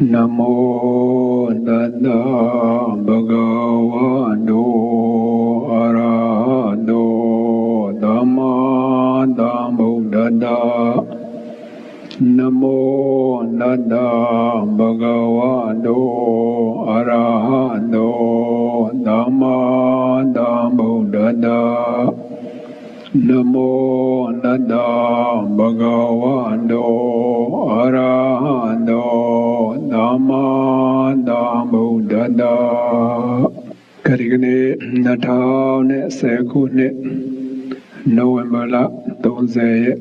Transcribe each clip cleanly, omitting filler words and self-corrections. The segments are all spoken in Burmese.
Namo Tassa Bhagavato Arahato Samma Sambuddhassa Namo Tassa Bhagavato Arahato Samma Sambuddhassa Namo Tassa Bhagavato Arahato Samma Sambuddhassa ခရီးကနေ2010ခုနှစ်နိုဝင်ဘာလ30ရက်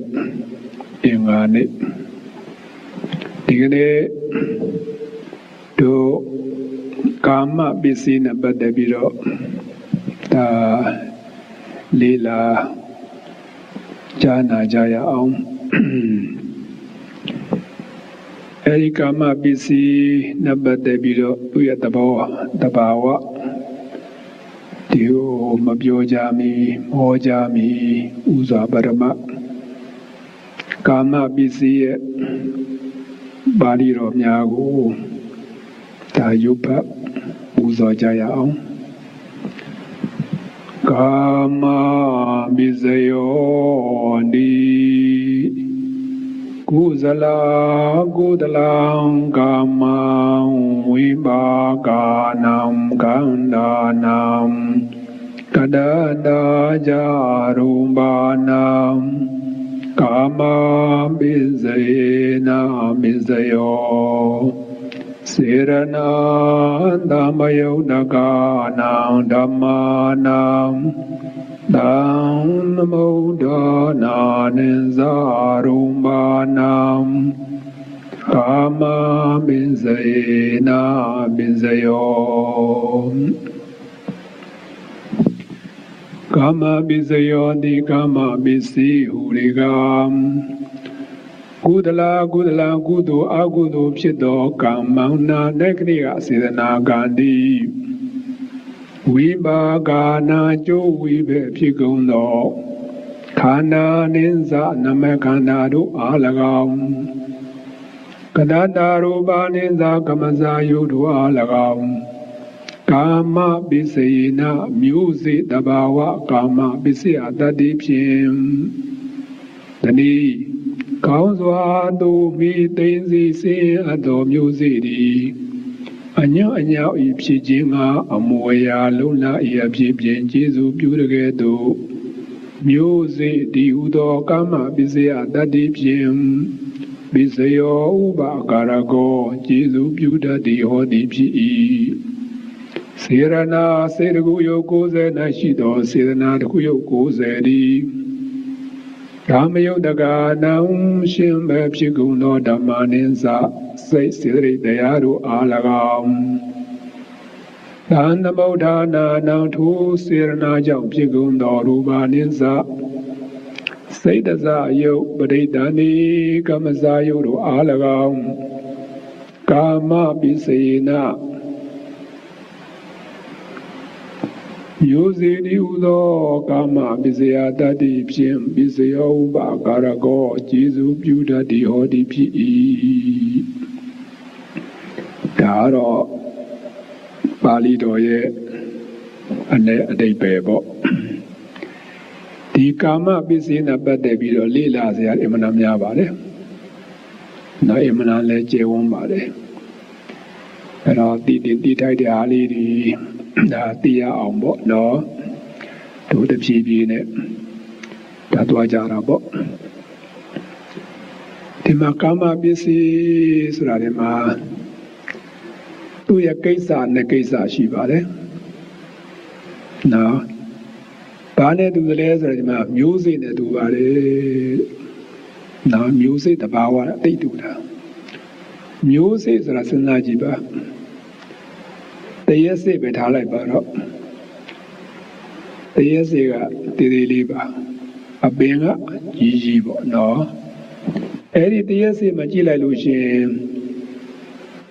အင်္ဂါနေ့ဒီကနေ့တို့ကာမပစ္စည်းနဲ့ပတ်သက်ပြီးတော့ဒါလေးလာကြားနာကြရအောင်အဲဒီကာမပစ္စည်းနဲ့ပတ်သက်ပြီးတော့သူ့ရဲ့သဘောတဘာဝဒီကိုမပြောကြမီဟောကြမီဥစွာပရမကာမပစ္စည်းရဲ့ပါဠိတော်များကိုဒါယုတ်ဖတ်ဥစွာကြရအောင်ကာမပစ္စယောတိကုသလကုသလံကာမံဝိပါကာနံကန္တာနံကတတာကြရူပနံကာမပစ္စယေနပစ္စယောစေရဏသမယုတကာနံဓမ္မာနံသံသမုဒ္ဒနာနိဇာရုပနံကာမပစ္စယေနပစ္စယောကာမပစ္စယောတိကာမပစ္စည်းဟူလေကကုသလကုသလကုသိုလ်အကုသိုလ်ဖြစ်သောကာမနာတက္ခိကစေတနာကံတိဝိပါကာနာကျိုးဝိဘေဖြစ်ကုန်သောခန္ဓာနိစ္စနမခန္ဓာတို့အား၎င်းကတတာရူပနိစ္စကမဇာယုတို့အား၎င်းကာမပစ္စယေနမျိုးစေတဘာဝကာမပစ္စယတတ္တိဖြင့်တနည်းကောင်းစွာသို့မိသိသိစင်အပ်သောမျိုးစေသည်အညွန့်အညောက်ဤဖြစ်ခြင်းကအမွေရာလုံးလာဤအဖြစ်ဖြင့်ကျေစုပြုတကဲ့သို့မျိုးစေဒီဟုသောကာမပစ္စယတတ္တိဖြင့်ပစ္စယောဥပါကာရကောကျေစုပြုတတ်သည်ဟောသည်ဖြစ်၏စေရနာစေတကုယုတ်90၌ရှိသောစေတနာတကုယုတ်90သည်ကာမယုတ်တကာနံရှင်ပဲဖြစ်ကုန်သောဓမ္မနိစ္စစိတ်စေတရိတ်တရားတို့အား၎င်းသံသမုဋ္ဌာနာနံထိုစေရနာကြောင့်ဖြစ်ကုန်သောရူပနိစ္စစိတ်တစယုတ်ပရိဒဏိကမ္မဇာယုတ်တို့အား၎င်းကာမပစ္စယေနယောဇေတိဟုသောကာမပစ္စယတတ္တိဖြင့်ပစ္စယောဥပါကာရကောကျေစုပြုတတ်သည်ဟောသည်ဖြစ်၏ဒါတော့ပါဠိတော်ရဲ့အဓိပ္ပာယ်ပေါ့ဒီကာမပစ္စည်းနဲ့ပတ်သက်ပြီးတော့လေ့လာစရာအမှန်များပါတယ်နော်အမှန်လည်းကျေဝန်းပါတယ်အဲ့တော့တိထိုက်တဲ့အားလေးတွေဒါသိရအောင်ပေါ့နော်တို့တဖြည်းဖြည်းနဲ့ဒါသွားကြတာပေါ့ဒီမှာကာမပစ္စည်းဆိုတာဒီမှာသူ့ရဲ့ကိစ္စနဲ့ကိစ္စရှိပါတယ်နော်ဘာနဲ့တူတယ်လဲဆိုတော့ဒီမှာမျိုးစေ့နဲ့တူပါတယ်နော်မျိုးစေ့တဘာဝအသိတူတာမျိုးစေ့ဆိုတာစဉ်းစားကြည့်ပါတရက်စေ့ပဲထားလိုက်ပါတော့တရက်စေ့ကတည်တည်လေးပါအပင်ကကြီးပေါ့နော်အဲ့ဒီတရက်စေ့မှာကြည့်လိုက်လို့ရှိရင်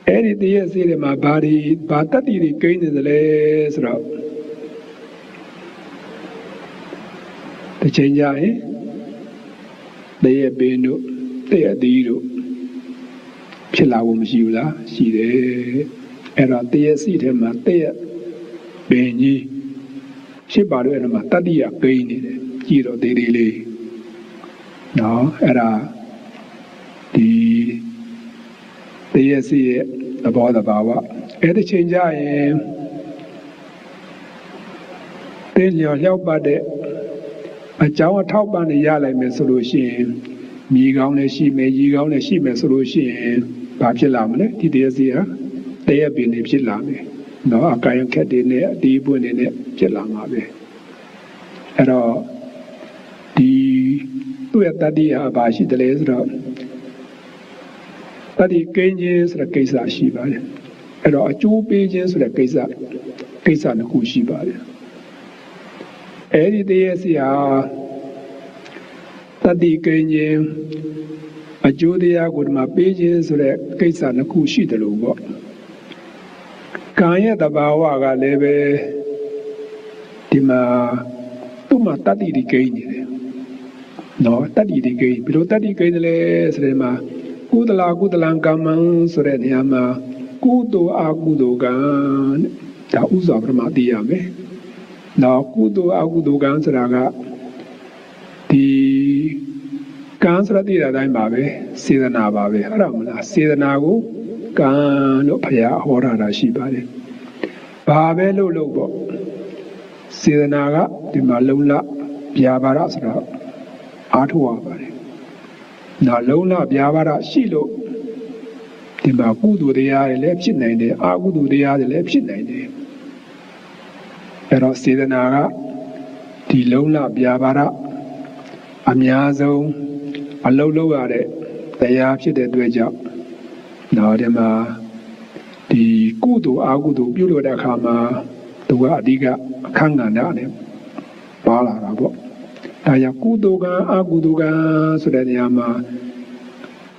အဲ့ဒီတရက်စေ့တွေမှာဘာတတ္တိတွေကိန်းနေသလဲဆိုတော့တစ်ချိန်ကြရင်တရက်ပင်တို့တရက်သီးတို့ ဖြစ်လာဖို့မရှိဘူးလားရှိတယ်အဲ့တော့တည့်စီထဲမှာတည့်ပင်ကြီးရှိပါတော့အဲ့ဒါမှာတတ္တိယကိန်းနေတယ်ကြည့်တော့သေးသေးလေးနော်အဲ့ဒါဒီတည့်စီရဲ့သဘောတဘာဝအဲ့ဒီချိန်ကျရင်တင်းလျော်လျောက်ပတ်တဲ့အကြောင်းအထောက်ပံ့နေရလိုက်မယ်ဆိုလို့ရှိရင်မြေကောင်းလည်းရှိမယ်ရေကောင်းလည်းရှိမယ်ဆိုလို့ရှိရင်ဘာဖြစ်လာမလဲဒီတရားစီဟာတရားပင်နေဖြစ်လာမယ်နော်အကာယခက်တွေနဲ့အတီးပွင့်တွေနဲ့ဖြစ်လာမှာပဲအဲ့တော့ဒီသူ့ရဲ့တတ္တိဟာဘာရှိတယ်လဲဆိုတော့တတ္တိကင်းခြင်းဆိုတဲ့ကိစ္စရှိပါတယ်အဲ့တော့အကျိုးပေးခြင်းဆိုတဲ့ကိစ္စတစ်ခုရှိပါတယ်အဲ့ဒီတရားစီဟာတတိကင်းခြင်းအကျိုးတရားကိုဒီမှာပေးခြင်းဆိုတဲ့ကိစ္စနှစ်ခုရှိတယ်လို့ပေါ့ကံရဲ့တဘာဝကလည်းပဲဒီမှာသူ့မှာတတိကင်းနေတယ်နော်တတိကင်းဘယ်လိုတတိကင်းတယ်လဲဆိုတဲ့မှာကုသလံကမ္မံဆိုတဲ့နေရာမှာကုသိုလ်အကုသိုလ်ကံဒါဥစွာပရမသိရမယ်နော်ကုသိုလ်အကုသိုလ်ကံဆိုတာကဒီကံဆိုတာသိတဲ့အတိုင်းပါပဲစေတနာပါပဲအဲ့ဒါမလားစေတနာကိုကံလို့ဘုရားဟောတာရှိပါတယ်ဘာပဲလို့ပေါ့စေတနာကဒီမှာလုံလဗျာပါဒဆိုတာအားထုတ်ရပါတယ်နော်လုံလဗျာပါဒရှိလို့ဒီမှာကုသိုလ်တရားတွေလည်းဖြစ်နိုင်တယ်အကုသိုလ်တရားတွေလည်းဖြစ်နိုင်တယ်အဲ့တော့စေတနာကဒီလုံလဗျာပါဒအများဆုံးအလုံးလုံးရတဲ့တရားဖြစ်တဲ့အတွက်ကြောင့်တော့ဒီမှာဒီကုသိုလ်အကုသိုလ်ပြုလို့တဲ့အခါမှာသူကအဓိကအခန်းကဏ္ဍနဲ့ပါလာတာပေါ့ဒါကြောင့်ကုသိုလ်ကံအကုသိုလ်ကံဆိုတဲ့နေရာမှာ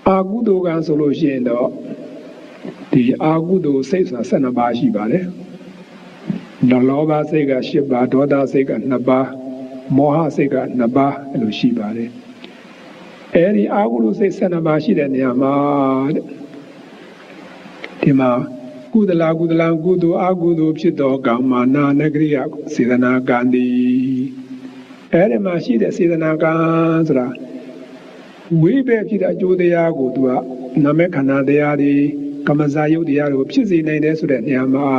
အကုသိုလ်ကံဆိုလို့ရှိရင်တော့ဒီအကုသိုလ်စိတ်ဆိုတာ12ပါးရှိပါတယ်လောဘစိတ်က10ပါးဒေါသစိတ်က2ပါးမောဟစိတ်က2ပါးအဲ့လိုရှိပါတယ်အဲဒီအာဟုလုစိတ်12ပါးရှိတဲ့နေရာမှာဒီမှာကုသလံကုသိုလ်အကုသိုလ်ဖြစ်သောကမ္မာနာနဂရိယစေတနာကံဒီအဲဒီမှာရှိတဲ့စေတနာကံဆိုတာဝိဘက်ဖြစ်တဲ့အကျိုးတရားကိုသူကနာမခန္ဓာတရားတွေကမ္မဇာယုတ်တရားတွေကိုဖြစ်စေနိုင်တယ်ဆိုတဲ့နေရာမှာ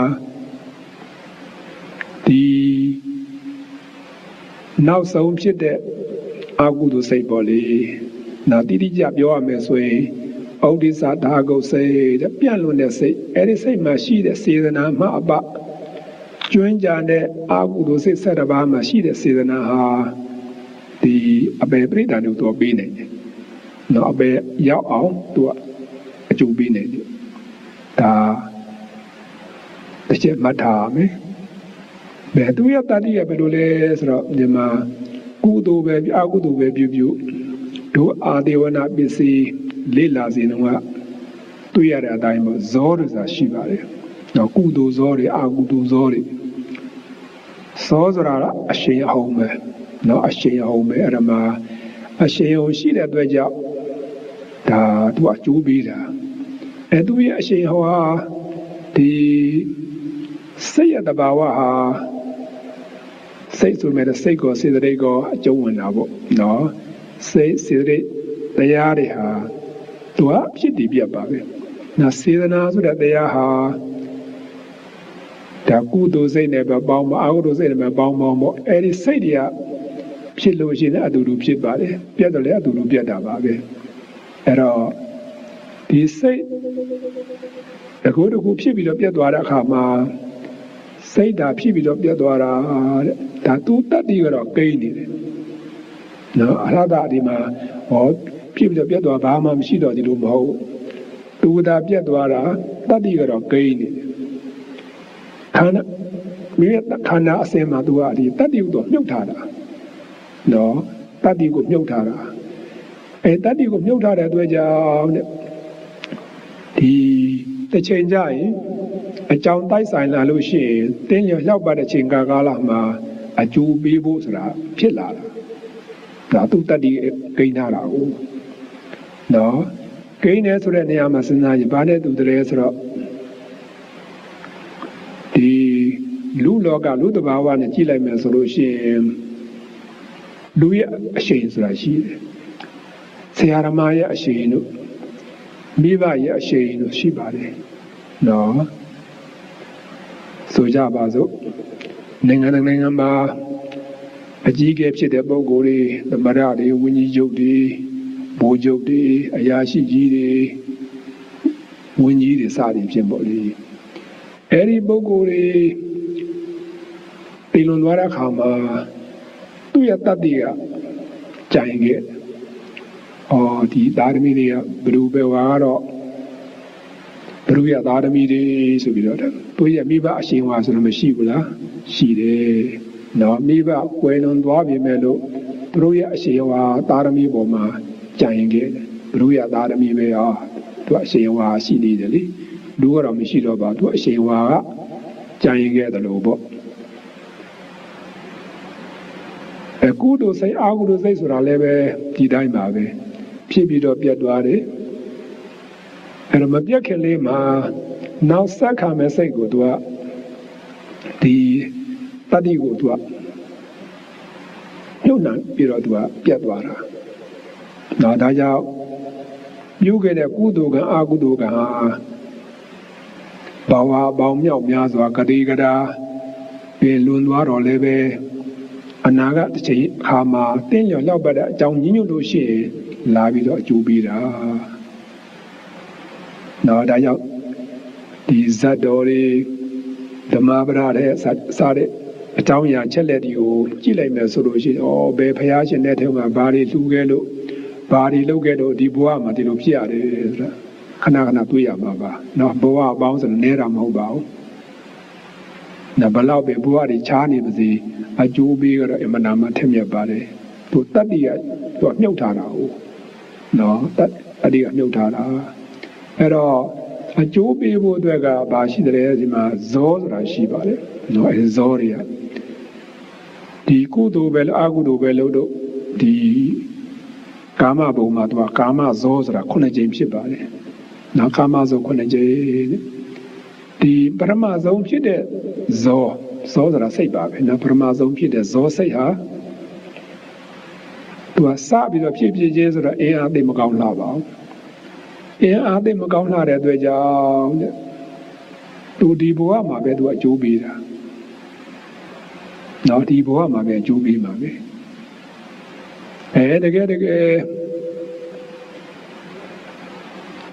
ဒီနောက်ဆုံးဖြစ်တဲ့အကုသိုလ်စိတ်ပေါ်လေနာတိတိကျပြောရမယ်ဆိုရင်ဩဒိသဒါဂုတ်စိတ်တဲ့ပြန့်လွန်တဲ့စိတ်အဲ့ဒီစိတ်မှာရှိတဲ့စေတနာမှအပကျွမ်းကြတဲ့အကုသိုလ်စိတ်7ပါးမှာရှိတဲ့စေတနာဟာဒီအပေပရိဒါတို့တော့ပြီးနေတယ်နော်အပေရောက်အောင်သူကအကျိုးပေးနေတယ်ဒါတစ်ချက်မှတ်ထားမယ်ဘယ်သူရတတိယဘယ်လိုလဲဆိုတော့ဒီမှာကုသိုလ်ပဲအကုသိုလ်ပဲပြုတို့အာဒေဝနာပစ္စည်းလေးလာစဉ်တော့တွေ့ရတဲ့အတိုင်းပေါ့ဇောတွေဆိုတာရှိပါတယ်တော့ကုသိုလ်ဇောတွေအကုသိုလ်ဇောတွေဇောဆိုတာအရှိန်အဟုန်ပဲနော်အရှိန်အဟုန်ပဲအဲ့ဒါမှာအရှိန်အဟုန်ရှိတဲ့အတွက်ကြောင့်ဒါသူအကျိုးပေးတာအဲ့သူရဲ့အရှိန်အဟုန်ဟာဒီစိတ်ရတဘာဝဟာစိတ်ဆိုမဲ့စိတ်ကိုစေတသိက်ကိုအကျုံးဝင်တာပေါ့နော်စိတ်စေတသိက်တရားတွေဟာသူကဖြစ်တည်ပြတ်ပါပဲနော်စေတနာဆိုတဲ့တရားဟာဒါကုသိုလ်စိတ်နဲ့ပဲပေါင်းမအကုသိုလ်စိတ်နဲ့ပဲပေါင်းပေါ့အဲ့ဒီစိတ်တွေကဖြစ်လို့ရှိရင်အတူတူဖြစ်ပါတယ်ပြတ်တယ်လည်းအတူတူပြတ်တာပါပဲအဲ့တော့ဒီစိတ်တကူဖြစ်ပြီးတော့ပြတ်သွားတဲ့အခါမှာစိတ်ဓာတ်ဖြစ်ပြီးတော့ပြတ်သွားတာတဲ့ဒါသူတတ္တိကတော့ကိန်းနေတယ်နော်အရဟတဒီမှာဟောဖြစ်ပြီးတော့ပြတ်သွားဘာမှမရှိတော့ဒီလိုမဟုတ်သူဒါပြတ်သွားတာတတ္တိကတော့ကိန်းနေတယ်ခန္ဓာမြေခန္ဓာအစင်မှာသူကဒီတတ္တိကိုတော့မြုပ်ထားတာနော်တတ္တိကိုမြုပ်ထားတာအဲတတ္တိကိုမြုပ်ထားတဲ့အတွက်ကြောင့်ဒီတစ်ချိန်ကြရင်အကြောင်းတိုက်ဆိုင်လာလို့ရှိရင်တင်းလျော်လျှောက်ပါတဲ့ချိန်ကာလမှာအကျိုးပေးဖို့ဆိုတာဖြစ်လာတာဒါသူတတ္တိဂိမ်းထားတာကိုနော် ကိန်းနဲ့ဆိုတဲ့နေရာမှာစဉ်းစားရင်ဘာနဲ့တူတယ်ဆိုတော့ဒီလူလောကလူတဘာဝနဲ့ကြည့်လိုက်မယ်ဆိုလို့ရှိရင်လူရဲ့အရှိန်ဆိုတာရှိတယ်ဆရာဓမ္မရဲ့အရှိန်တို့မိဘရဲ့အရှိန်တို့ရှိပါတယ်နော်ဆိုကြပါစို့နိုင်ငံမှာအကြီးအကဲဖြစ်တဲ့ပုဂ္ဂိုလ်တွေသမ္မတတွေဝင်းကြီးချုပ်တွေဗိုလ်ချုပ်တွေအရာရှိကြီးတွေဝင်းကြီးတွေစသည်ဖြင့်ပေါ့လေအဲ့ဒီပုဂ္ဂိုလ်တွေပြည်လွန်သွားတဲ့အခါမှာသူ့ရဲ့တတ္တိကကြိုင်ခဲ့ဒီသာသမီတွေကဘယ်လိုပဲကတော့ဘုရားသာသမီတွေဆိုပြီးတော့သူရဲ့မိဘအရှင်ဝါဆိုတော့မရှိဘူးလားရှိတယ်နော်မိဘကွယ်လွန်သွားပြီမဲ့လို့သူတို့ရဲ့အရှင်ဝါသာသမီပေါ်မှာကြံရင်ခဲ့တယ်ဘုရားသာသမီပဲသူအရှင်ဝါရှိနေတယ်လေလူကတော့မရှိတော့ပါသူအရှင်ဝါကကြံရင်ခဲ့တယ်လို့ပေါ့ကုသိုလ်စိတ်အကုသိုလ်စိတ်ဆိုတာလည်းပဲဒီတိုင်းပါပဲဖြစ်ပြီးတော့ပြတ်သွားတယ်အဲ့တော့မပြတ်ခင်လေးမှာနောက်ဆက်ခံမဲ့စိတ်ကိုသူကဒီတတိကိုသူကညှို့နှံပြီးတော့သူကပြတ်သွားတာနော်ဒါကြောင့်ပြုခဲ့တဲ့ကုသိုလ်ကအကုသိုလ်ကဘာဝပေါင်းမြောက်များစွာကတိကတာပြင်လွန်သွားတော့လည်းပဲအနာဂတ်တစ်ချိန်အခါမှာတင်းလျော်လောက်ပတ်တဲ့အကြောင်းညှို့လို့ရှိရင်လာပြီးတော့အကျိုးပေးတာနော်ဒါကြောင့်ဒီဇတ်တော်တွေဓမ္မပဒတဲ့စားတဲ့အကြောင်းအရာချက်လက်တွေကိုကြည့်လိုက်မယ်ဆိုလို့ရှိရင်ဘယ်ဖရာရှင်တဲ့ထဲမှာဘာတွေလှူခဲ့လို့ဘာတွေလုပ်ခဲ့လို့ဒီဘဝမှာဒီလိုဖြစ်ရတယ်ဆိုတာခဏတွေ့ရမှာပါနော်ဘဝအပေါင်းဆိုတော့နဲတာမဟုတ်ပါဘူးနော်ဘလောက်ပဲဘဝတွေချားနေပါစေအကျိုးပေးကတော့အမှန်တမ်းထက်မြက်ပါတယ်သူတတ္တိကသူမြုပ်ထားတာဟုတ်နော်တတ္တိကမြုပ်ထားတာအဲ့တော့အကျိုးပေးဖို့အတွက်ကဘာရှိတယ်ဒီမှာဇောဆိုတာရှိပါတယ်နော်အဲဇောတွေကဒီကုသိုလ်ပဲအကုသိုလ်ပဲလို့တို့ဒီကာမဘုံမှာသူကကာမဇောဆိုတာ9ကြိမ်ဖြစ်ပါတယ်နော်ကာမဇော9ကြိမ်ဒီပရမဇုံဖြစ်တဲ့ဇောဆိုတာစိတ်ပါပဲနော်ပရမဇုံဖြစ်တဲ့ဇောစိတ်ဟာသူကစပြီးတော့ဖြစ်ချင်းဆိုတော့အင်းအားသိမကောင်းလာပါဘူးအင်းအားသိမကောင်းလာတဲ့အတွက်ကြောင့်သူဒီဘဝမှာပဲသူအကျိုးပေးတာနော်ဒီဘဝမှာပဲအကျိုးပေးမှာပဲတကယ်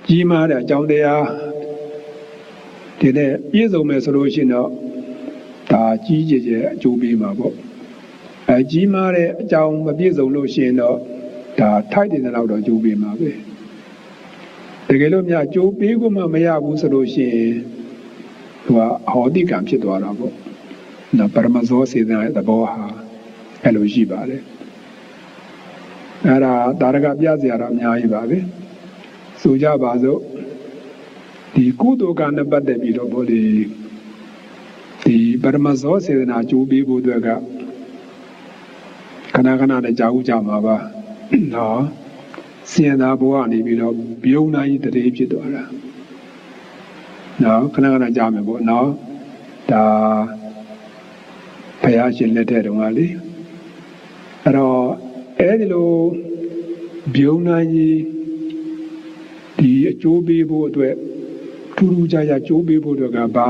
ကြီးမားတဲ့အကြောင်းတရားဒီနဲ့ပြည့်စုံမယ်ဆိုလို့ရှိရင်တော့ဒါကြီးကျယ်အကျိုးပေးမှာပေါ့ကြီးမားတဲ့အကြောင်းမပြည့်စုံလို့ရှိရင်တော့ဒါထိုက်တဲ့လောက်တော့အကျိုးပေးမှာပဲတကယ်လို့များကြိုးပေးဖို့မှမရဘူးဆိုလို့ရှိရင်သူကဟောတိကံဖြစ်သွားတာပေါ့နော်ပရမဇောစေတနာရဲ့သဘောဟာအဲ့လိုရှိပါတယ်အဲ့ဒါတာရကပြစရာတော့အများကြီးပါပဲဆိုကြပါစို့ဒီကုသိုလ်ကနဲ့ပတ်သက်ပြီးတော့ဗောလေဒီပရမဇောစေတနာကြိုးပေးဖို့အတွက်ကခဏနဲ့ကြာဦးကြမှာပါနော်စင်သာဘဝနေပြီးတော့ပြုံးနိုင်တည်းဖြစ်သွားတာနော်ခဏကြာမယ်ပေါ့နော်ဒါဘုရားရှင်လက်ထက်တုန်းကလေအဲ့တော့အဲ့ဒီလိုပြုံးနိုင်ဒီအကျိုးပေးဖို့အတွက်ထူးထူးခြားခြားကျိုးပေးဖို့အတွက်ကဘာ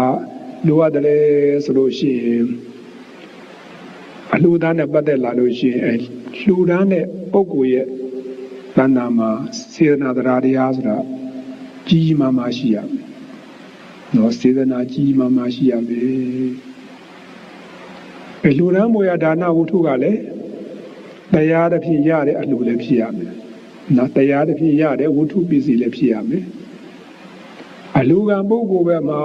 လိုအပ်တယ်လဲဆိုလို့ရှိရင်အလှူဒါန်းနဲ့ပတ်သက်လာလို့ရှိရင်လှူဒါန်းတဲ့ပုဂ္ဂိုလ်ရဲ့တဏ္ဍာမှာစေတနာတရားဆိုတာကြီးမားမားရှိရမယ်။နော်စေတနာကြီးမားမားရှိရမယ်။လူရန်မွေရဒါနဝုထုကလည်းတရားတစ်ဖြစ်ရတဲ့အလှူလည်းဖြစ်ရမယ်။နော်တရားတစ်ဖြစ်ရတဲ့ဝုထုပစ္စည်းလည်းဖြစ်ရမယ်။အလှူကံပုဂ္ဂိုလ်ပဲမှာ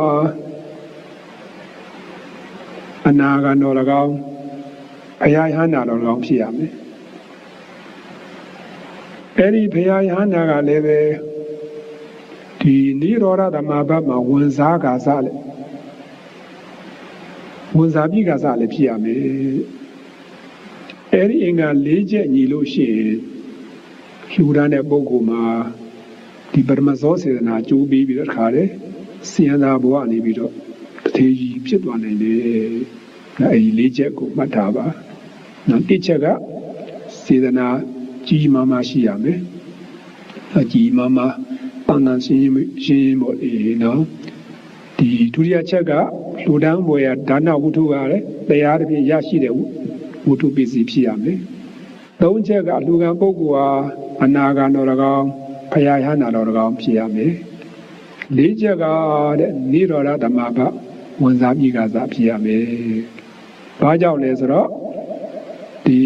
အနာဂံတော်၎င်းအရာဟန္တာတော်၎င်းဖြစ်ရမယ်။အဲ့ဒီဘုရားယဟန္တာကလည်းပဲဒီနိရောဓဓမ္မဘတ်မှာဝန်စားကာစလည်းဝန်စားပြီးကာစလည်းဖြစ်ရမယ်အဲ့ဒီအင်္ဂါ၄ချက်ညီလို့ရှိရင်လှူဒါန်းတဲ့ပုဂ္ဂိုလ်မှာ ဒီပရမဇောစေတနာကျိုးပြီးပြီးတော့ခါတယ်စင်ရသာဘဝနေပြီးတော့တထေကြီးဖြစ်သွားနိုင်တယ်အဲဒီလေးချက်ကိုမှတ်ထားပါနောက်တစ်ချက်ကစေတနာကြီးမားမားရှိရမယ်အကြီးမားမားတန်တန်ရှင်းပေါ့နော်ဒီဒုတိယချက်ကလူတန်းဘွယ်ရဒါနဝုထုရတယ်တရားတစ်ပြည့်ရရှိတဲ့ဝုထုပစ္စည်းဖြစ်ရမယ်သုံးချက်ကအလူကံပုဂ္ဂိုလ်ဟာအနာဂံတော်၎င်းဖယားဟနာတော်၎င်းဖြစ်ရမယ်လေးချက်ကတဲ့နိရောဓဓမ္မဘဝန်စားပြီးကစားဖြစ်ရမယ်ဘာကြောင့်လဲဆိုတော့ဒီ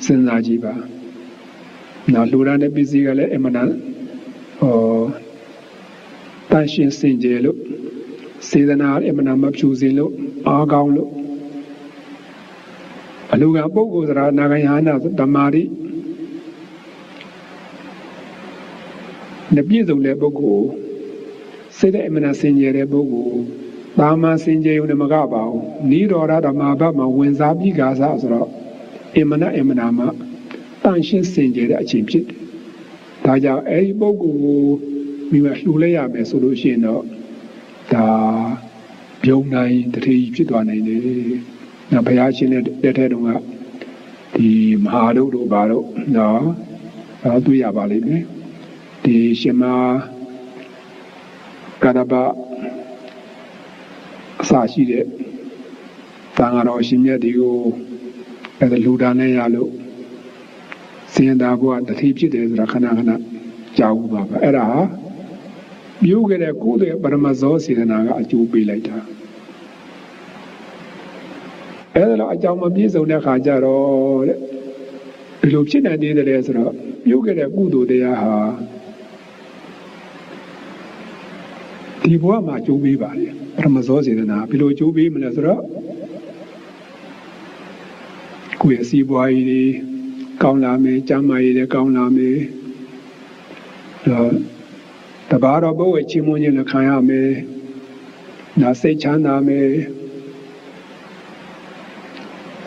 စဉ်းစားကြည့်ပါနောက်လူရန်တဲ့ပစ္စည်းကလည်းအမှန်တန်တန်ရှင်းစင်ကြယ်လို့စေတနာအမှန်တန်မဖြူစင်လို့အားကောင်းလို့အလူကပုဂ္ဂိုလ်ဆိုတာနာဂယဟနာဓမ္မာရိပြည့်စုံတဲ့ပုဂ္ဂိုလ်စိတ်တဲ့အမှန်တန်စင်ကြယ်တဲ့ပုဂ္ဂိုလ်သာမန်စင်ကြယ်ုံနဲ့မကပါဘူးနိရောဓဓမ္မဘမှာဝင်စားပြီးကားစားဆိုတော့အမှန်တန်မှာတန်ရှင်းစင်ကြယ်တဲ့အချိန်ဖြစ်တယ်။ဒါကြောင့်အဲဒီပုဂ္ဂိုလ်ကိုမိမလှူလိုက်ရမယ်ဆိုလို့ရှိရင်တော့ဒါပြုံးနိုင်တထေကြီးဖြစ်သွားနိုင်တယ်။နောက်ဘုရားရှင်လက်ထက်တုန်းကဒီမဟာတို့ဘာတို့နော်တွေ့ရပါလိမ့်မယ်။ဒီရှင်မကရပအစရှိတဲ့သံဃာတော်ရှင်မြတ်ဒီကိုအဲလူဒါနဲ့ရလို့စင်တာဘုရားတတိဖြစ်တယ်ဆိုတာခဏကြောက်ပါပါအဲ့ဒါဟာပြုခဲ့တဲ့ကိုယ်တဲ့ပရမဇောစေတနာကအကျိုးပေးလိုက်တာအဲ့ဒါတော့အကြောင်းမပြည့်စုံတဲ့ခါကျတော့တဲ့ဒီလိုဖြစ်နေသေးတယ်ဆိုတော့ပြုခဲ့တဲ့ကုသိုလ်တရားဟာဒီဘဝမှာအကျိုးပေးပါလေပရမဇောစေတနာဘယ်လိုအကျိုးပေးမလဲဆိုတော့ကိုယ့်ရဲ့စီးပွားရေးတွေကောင်းလာမယ်ကျမ်းမာရေးတွေကောင်းလာမယ်တပါတော့ဘဝချီးမွမ်းခြင်းလည်းခံရမယ်နာစိတ်ချမ်းသာမယ်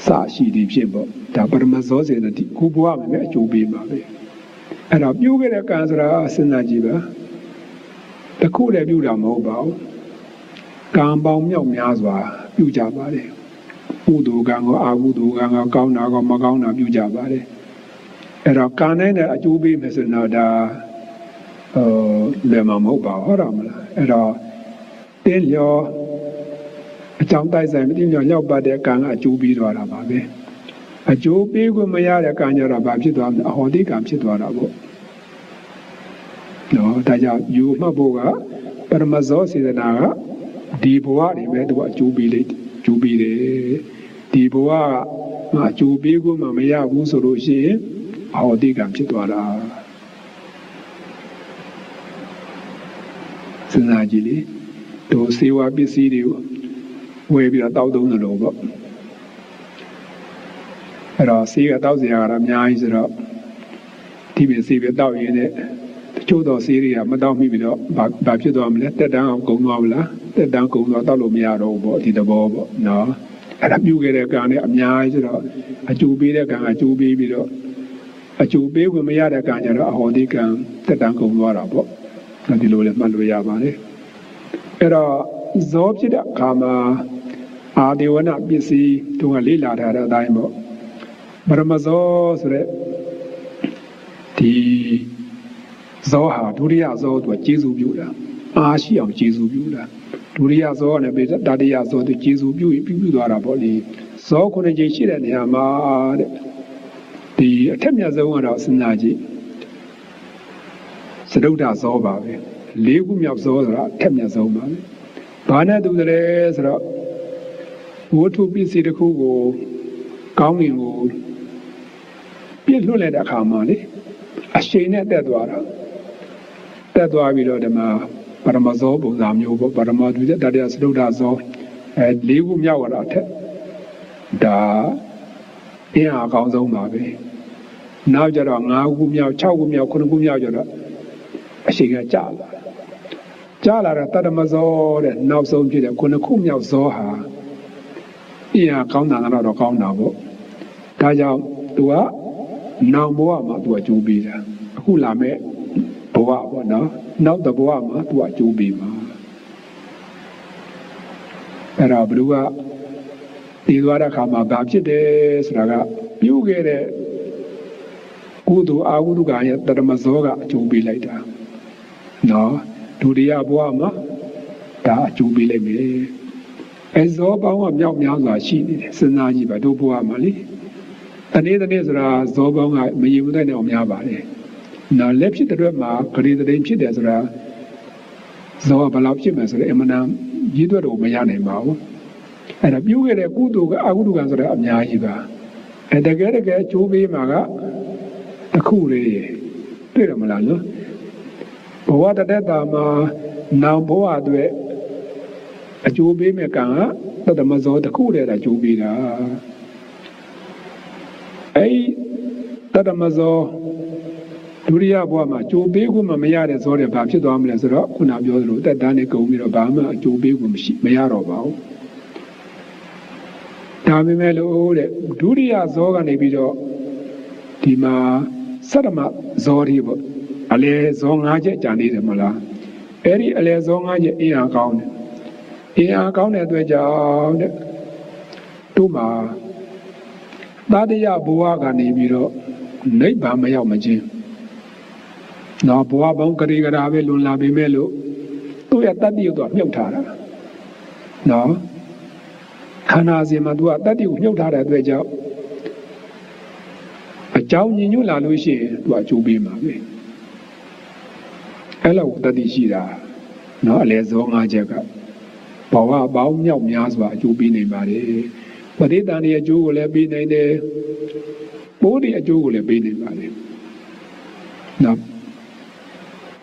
စရှိသည်ဖြစ်ပေါ့ဒါပရမဇောစေတနာဒီခုဘဝမှာလည်းအကျိုးပေးပါပဲအဲ့တော့ပြုခဲ့တဲ့ကံဆိုတာစဉ်းစားကြည့်ပါတခုလည်းပြုတာမဟုတ်ပါဘူးကံပေါင်းမြောက်များစွာပြုကြပါတယ်ကုသိုလ်ကံကောအကုသိုလ်ကံကောကောင်းတာကောမကောင်းတာပြုကြပါတယ်အဲ့တော့ကံနဲ့အကျိုးပေးမယ်ဆိုတော့ဒါလည်းမဟုတ်ပါဘူးဟုတ်တယ်မလားအဲ့တော့တင်းလျောအကြောင်းတိုက်ဆိုင်မတင်းလျောရောက်ပတ်တဲ့ကံကအကျိုးပေးသွားတာပါပဲအကျိုးပေးခွင့်မရတဲ့ကံကြတော့ဘာဖြစ်သွားမလဲအဟောတိကံဖြစ်သွားတာပေါ့နော်ဒါကြောင့်ယူမှတ်ဖို့ကပရမဇောစေတနာကဒီဘဝတွေပဲသူကအကျိုးပေးလိုက်ကျိုးပေးတယ်ဒီဘဝကအကျိုးပေးခွင့်မရဘူးဆိုလို့ရှိရင်အဟောတိကံဖြစ်သွားတာစဉ်းစားကြည့်လေတို့စေဝါပစ္စည်းတွေကိုဝယ်ပြီးတော့တောက်သုံးတယ်လို့ပေါ့အဲ့တော့ဆေးကတောက်စရာကတော့အများကြီးဆိုတော့ဒီပစ္စည်းပဲတောက်ရင်းနဲ့တချို့တော့ဆေးတွေကမတောက်မိပြီးတော့ဘာဖြစ်သွားမလဲတက်တန်းအောင်ကုန်သွားမလားတက်တန်းကုန်တော့တောက်လို့မရတော့ဘူးပေါ့ဒီသဘောပေါ့နော်အဲ့ဒါပြုခဲ့တဲ့ကံနဲ့အများကြီးဆိုတော့အကျိုးပေးတဲ့ကံအကျိုးပေးပြီးတော့အကျိုးပေးဝင်မရတဲ့ကံကြတော့အဟောတိကံတက်တန်းကုန်သွားတာပေါ့ဒီလိုလည်းမှတ်လို့ရပါတယ်အဲ့တော့ဇောဖြစ်တဲ့အခါမှာအာဒေဝနာပစ္စည်းတို့ကလေးလာထားတဲ့အတိုင်းပေါ့ပရမဇောဆိုတဲ့ဒီဇောဟာဒုတိယဇောသူကကျေစုပြုတာအားရှိအောင်ကျေစုပြုတာဒုတိယဇောနဲ့ပြီးတတိယဇောသူကျေစုပြုသွားတာပေါ့လေဇောခုနှစ်ကြိမ်ရှိတဲ့နေရာမှာတဲ့ဒီအထက်မြတ်ဆုံးကတော့စဉ်းစားကြည့်သဒုဒ္ဒဇောပါပဲ၄ခုမြောက်ဇောဆိုတာအထက်မြတ်ဆုံးပါပဲဘာနဲ့တူတယ်ဆိုတော့ဝတ္ထုပစ္စည်းတစ်ခုကိုကောင်းကင်ကိုပြည့်လွတ်လိုက်တဲ့အခါမှာလေအရှိန်နဲ့တက်သွားတာတက်သွားပြီးတော့ဒီမှာပရမဇောပုံစံမျိုးပေါ့ပရမဒုတိယတတိယသဒုဒ္ဒဇော၄ခုမြောက်တာအထက်ဒါအင်းအားအကောင်းဆုံးပါပဲနောက်ကြတော့၅ခုမြောက်၆ခုမြောက်9ခုမြောက်ကြတော့အရှိန်ကကျလာတာတတမဇောတဲ့နောက်ဆုံးဖြစ်တဲ့9ခုမြောက်ဇောဟာအင်းအားကောင်းတာတော့ကောင်းတာပေါ့ဒါကြောင့်သူကနောင်ဘဝမှာသူကကြိုးပေးတာအခုလာမဲ့ ဘဝပေါ့နော်နောက်တဲ့ဘဝမှာသူကအကျိုးပေးမှာအဲ့ဒါဘ누구ကတည်သွားတဲ့အခါမှာဘာဖြစ်တယ်ဆိုတာကပြုခဲ့တဲ့ကုသိုလ်အာဟုတုကရဲ့တရမဇောကအကျိုးပေးလိုက်တာနော်ဒုတိယဘဝမှာဒါအကျိုးပေးလိုက်မယ်အဲဇောပေါင်းကမြောက်များစွာရှိနေတယ်စဉ်းစားကြည့်ပါတို့ဘဝမှာလေတနေ့ဆိုတာဇောပေါင်းကမရေဘူးတဲ့နဲ့အောင်များပါတယ်နော်လက်ဖြစ်တဲ့အတွက်မှာဂရေတရင်ဖြစ်တယ်ဆိုတာဇောဘယ်လောက်ဖြစ်မယ်ဆိုတော့အမှန်တမ်းရည်သွက်တော့မရနိုင်ပါဘူးအဲ့ဒါပြုခဲ့တဲ့ကုသိုလ်ကအကုသိုလ်ကဆိုတော့အများကြီးပါအဲတကယ်အကျိုးပေးမှာကတစ်ခုလေးတွေ့ရမလားနော်ဘဝတသက်တာမှာနောင်ဘဝအတွက်အကျိုးပေးမဲ့ကံကတသမဇောတစ်ခုတည်းအကျိုးပေးတာအဲ့တသမဇောဒုတိယဘဝမှာအကျိုးပေးခွင့်မရတဲ့ဇောတွေဘာဖြစ်သွားမလဲဆိုတော့ခုနပြောသလိုတက်တန်းနဲ့ကုန်ပြီးတော့ဘာမှအကျိုးပေးခွင့်မရတော့ပါဘူးဒါပေမဲ့လို့တဲ့ဒုတိယဇောကနေပြီးတော့ဒီမှာစတမဇောတွေပေါ့အလေဇော၅ချက်ကြာနေတယ်မလားအဲ့ဒီအလေဇော၅ချက်အင်အားကောင်းတယ်အင်အားကောင်းတဲ့အတွက်ကြောင့်တဲ့တို့မှာသာတရဘဝကနေပြီးတော့နိဗ္ဗာန်မရောက်မချင်းနော်ဘဝပေါင်းကရေကရာပဲလွန်လာပြီမဲ့လို့သူ့ရဲ့တတ္တိကိုသူကမြုပ်ထားတာနော်ခန္ဓာစဉ်မှာသူကတတ္တိကိုမြုပ်ထားတဲ့အတွက်ကြောင့်အကြောင်းညင်ညွတ်လာလို့ရှိရင်သူကအကျိုးပေးမှာပဲအဲ့လောက်တတ္တိရှိတာနော်အလဲဇော၅ချက်ကဘဝပေါင်းမြောက်များစွာအကျိုးပေးနိုင်ပါတယ်ပဋိသန္ဓေအကျိုးကိုလည်းပေးနိုင်တယ်ပိုးဒီအကျိုးကိုလည်းပေးနိုင်ပါတယ်နော်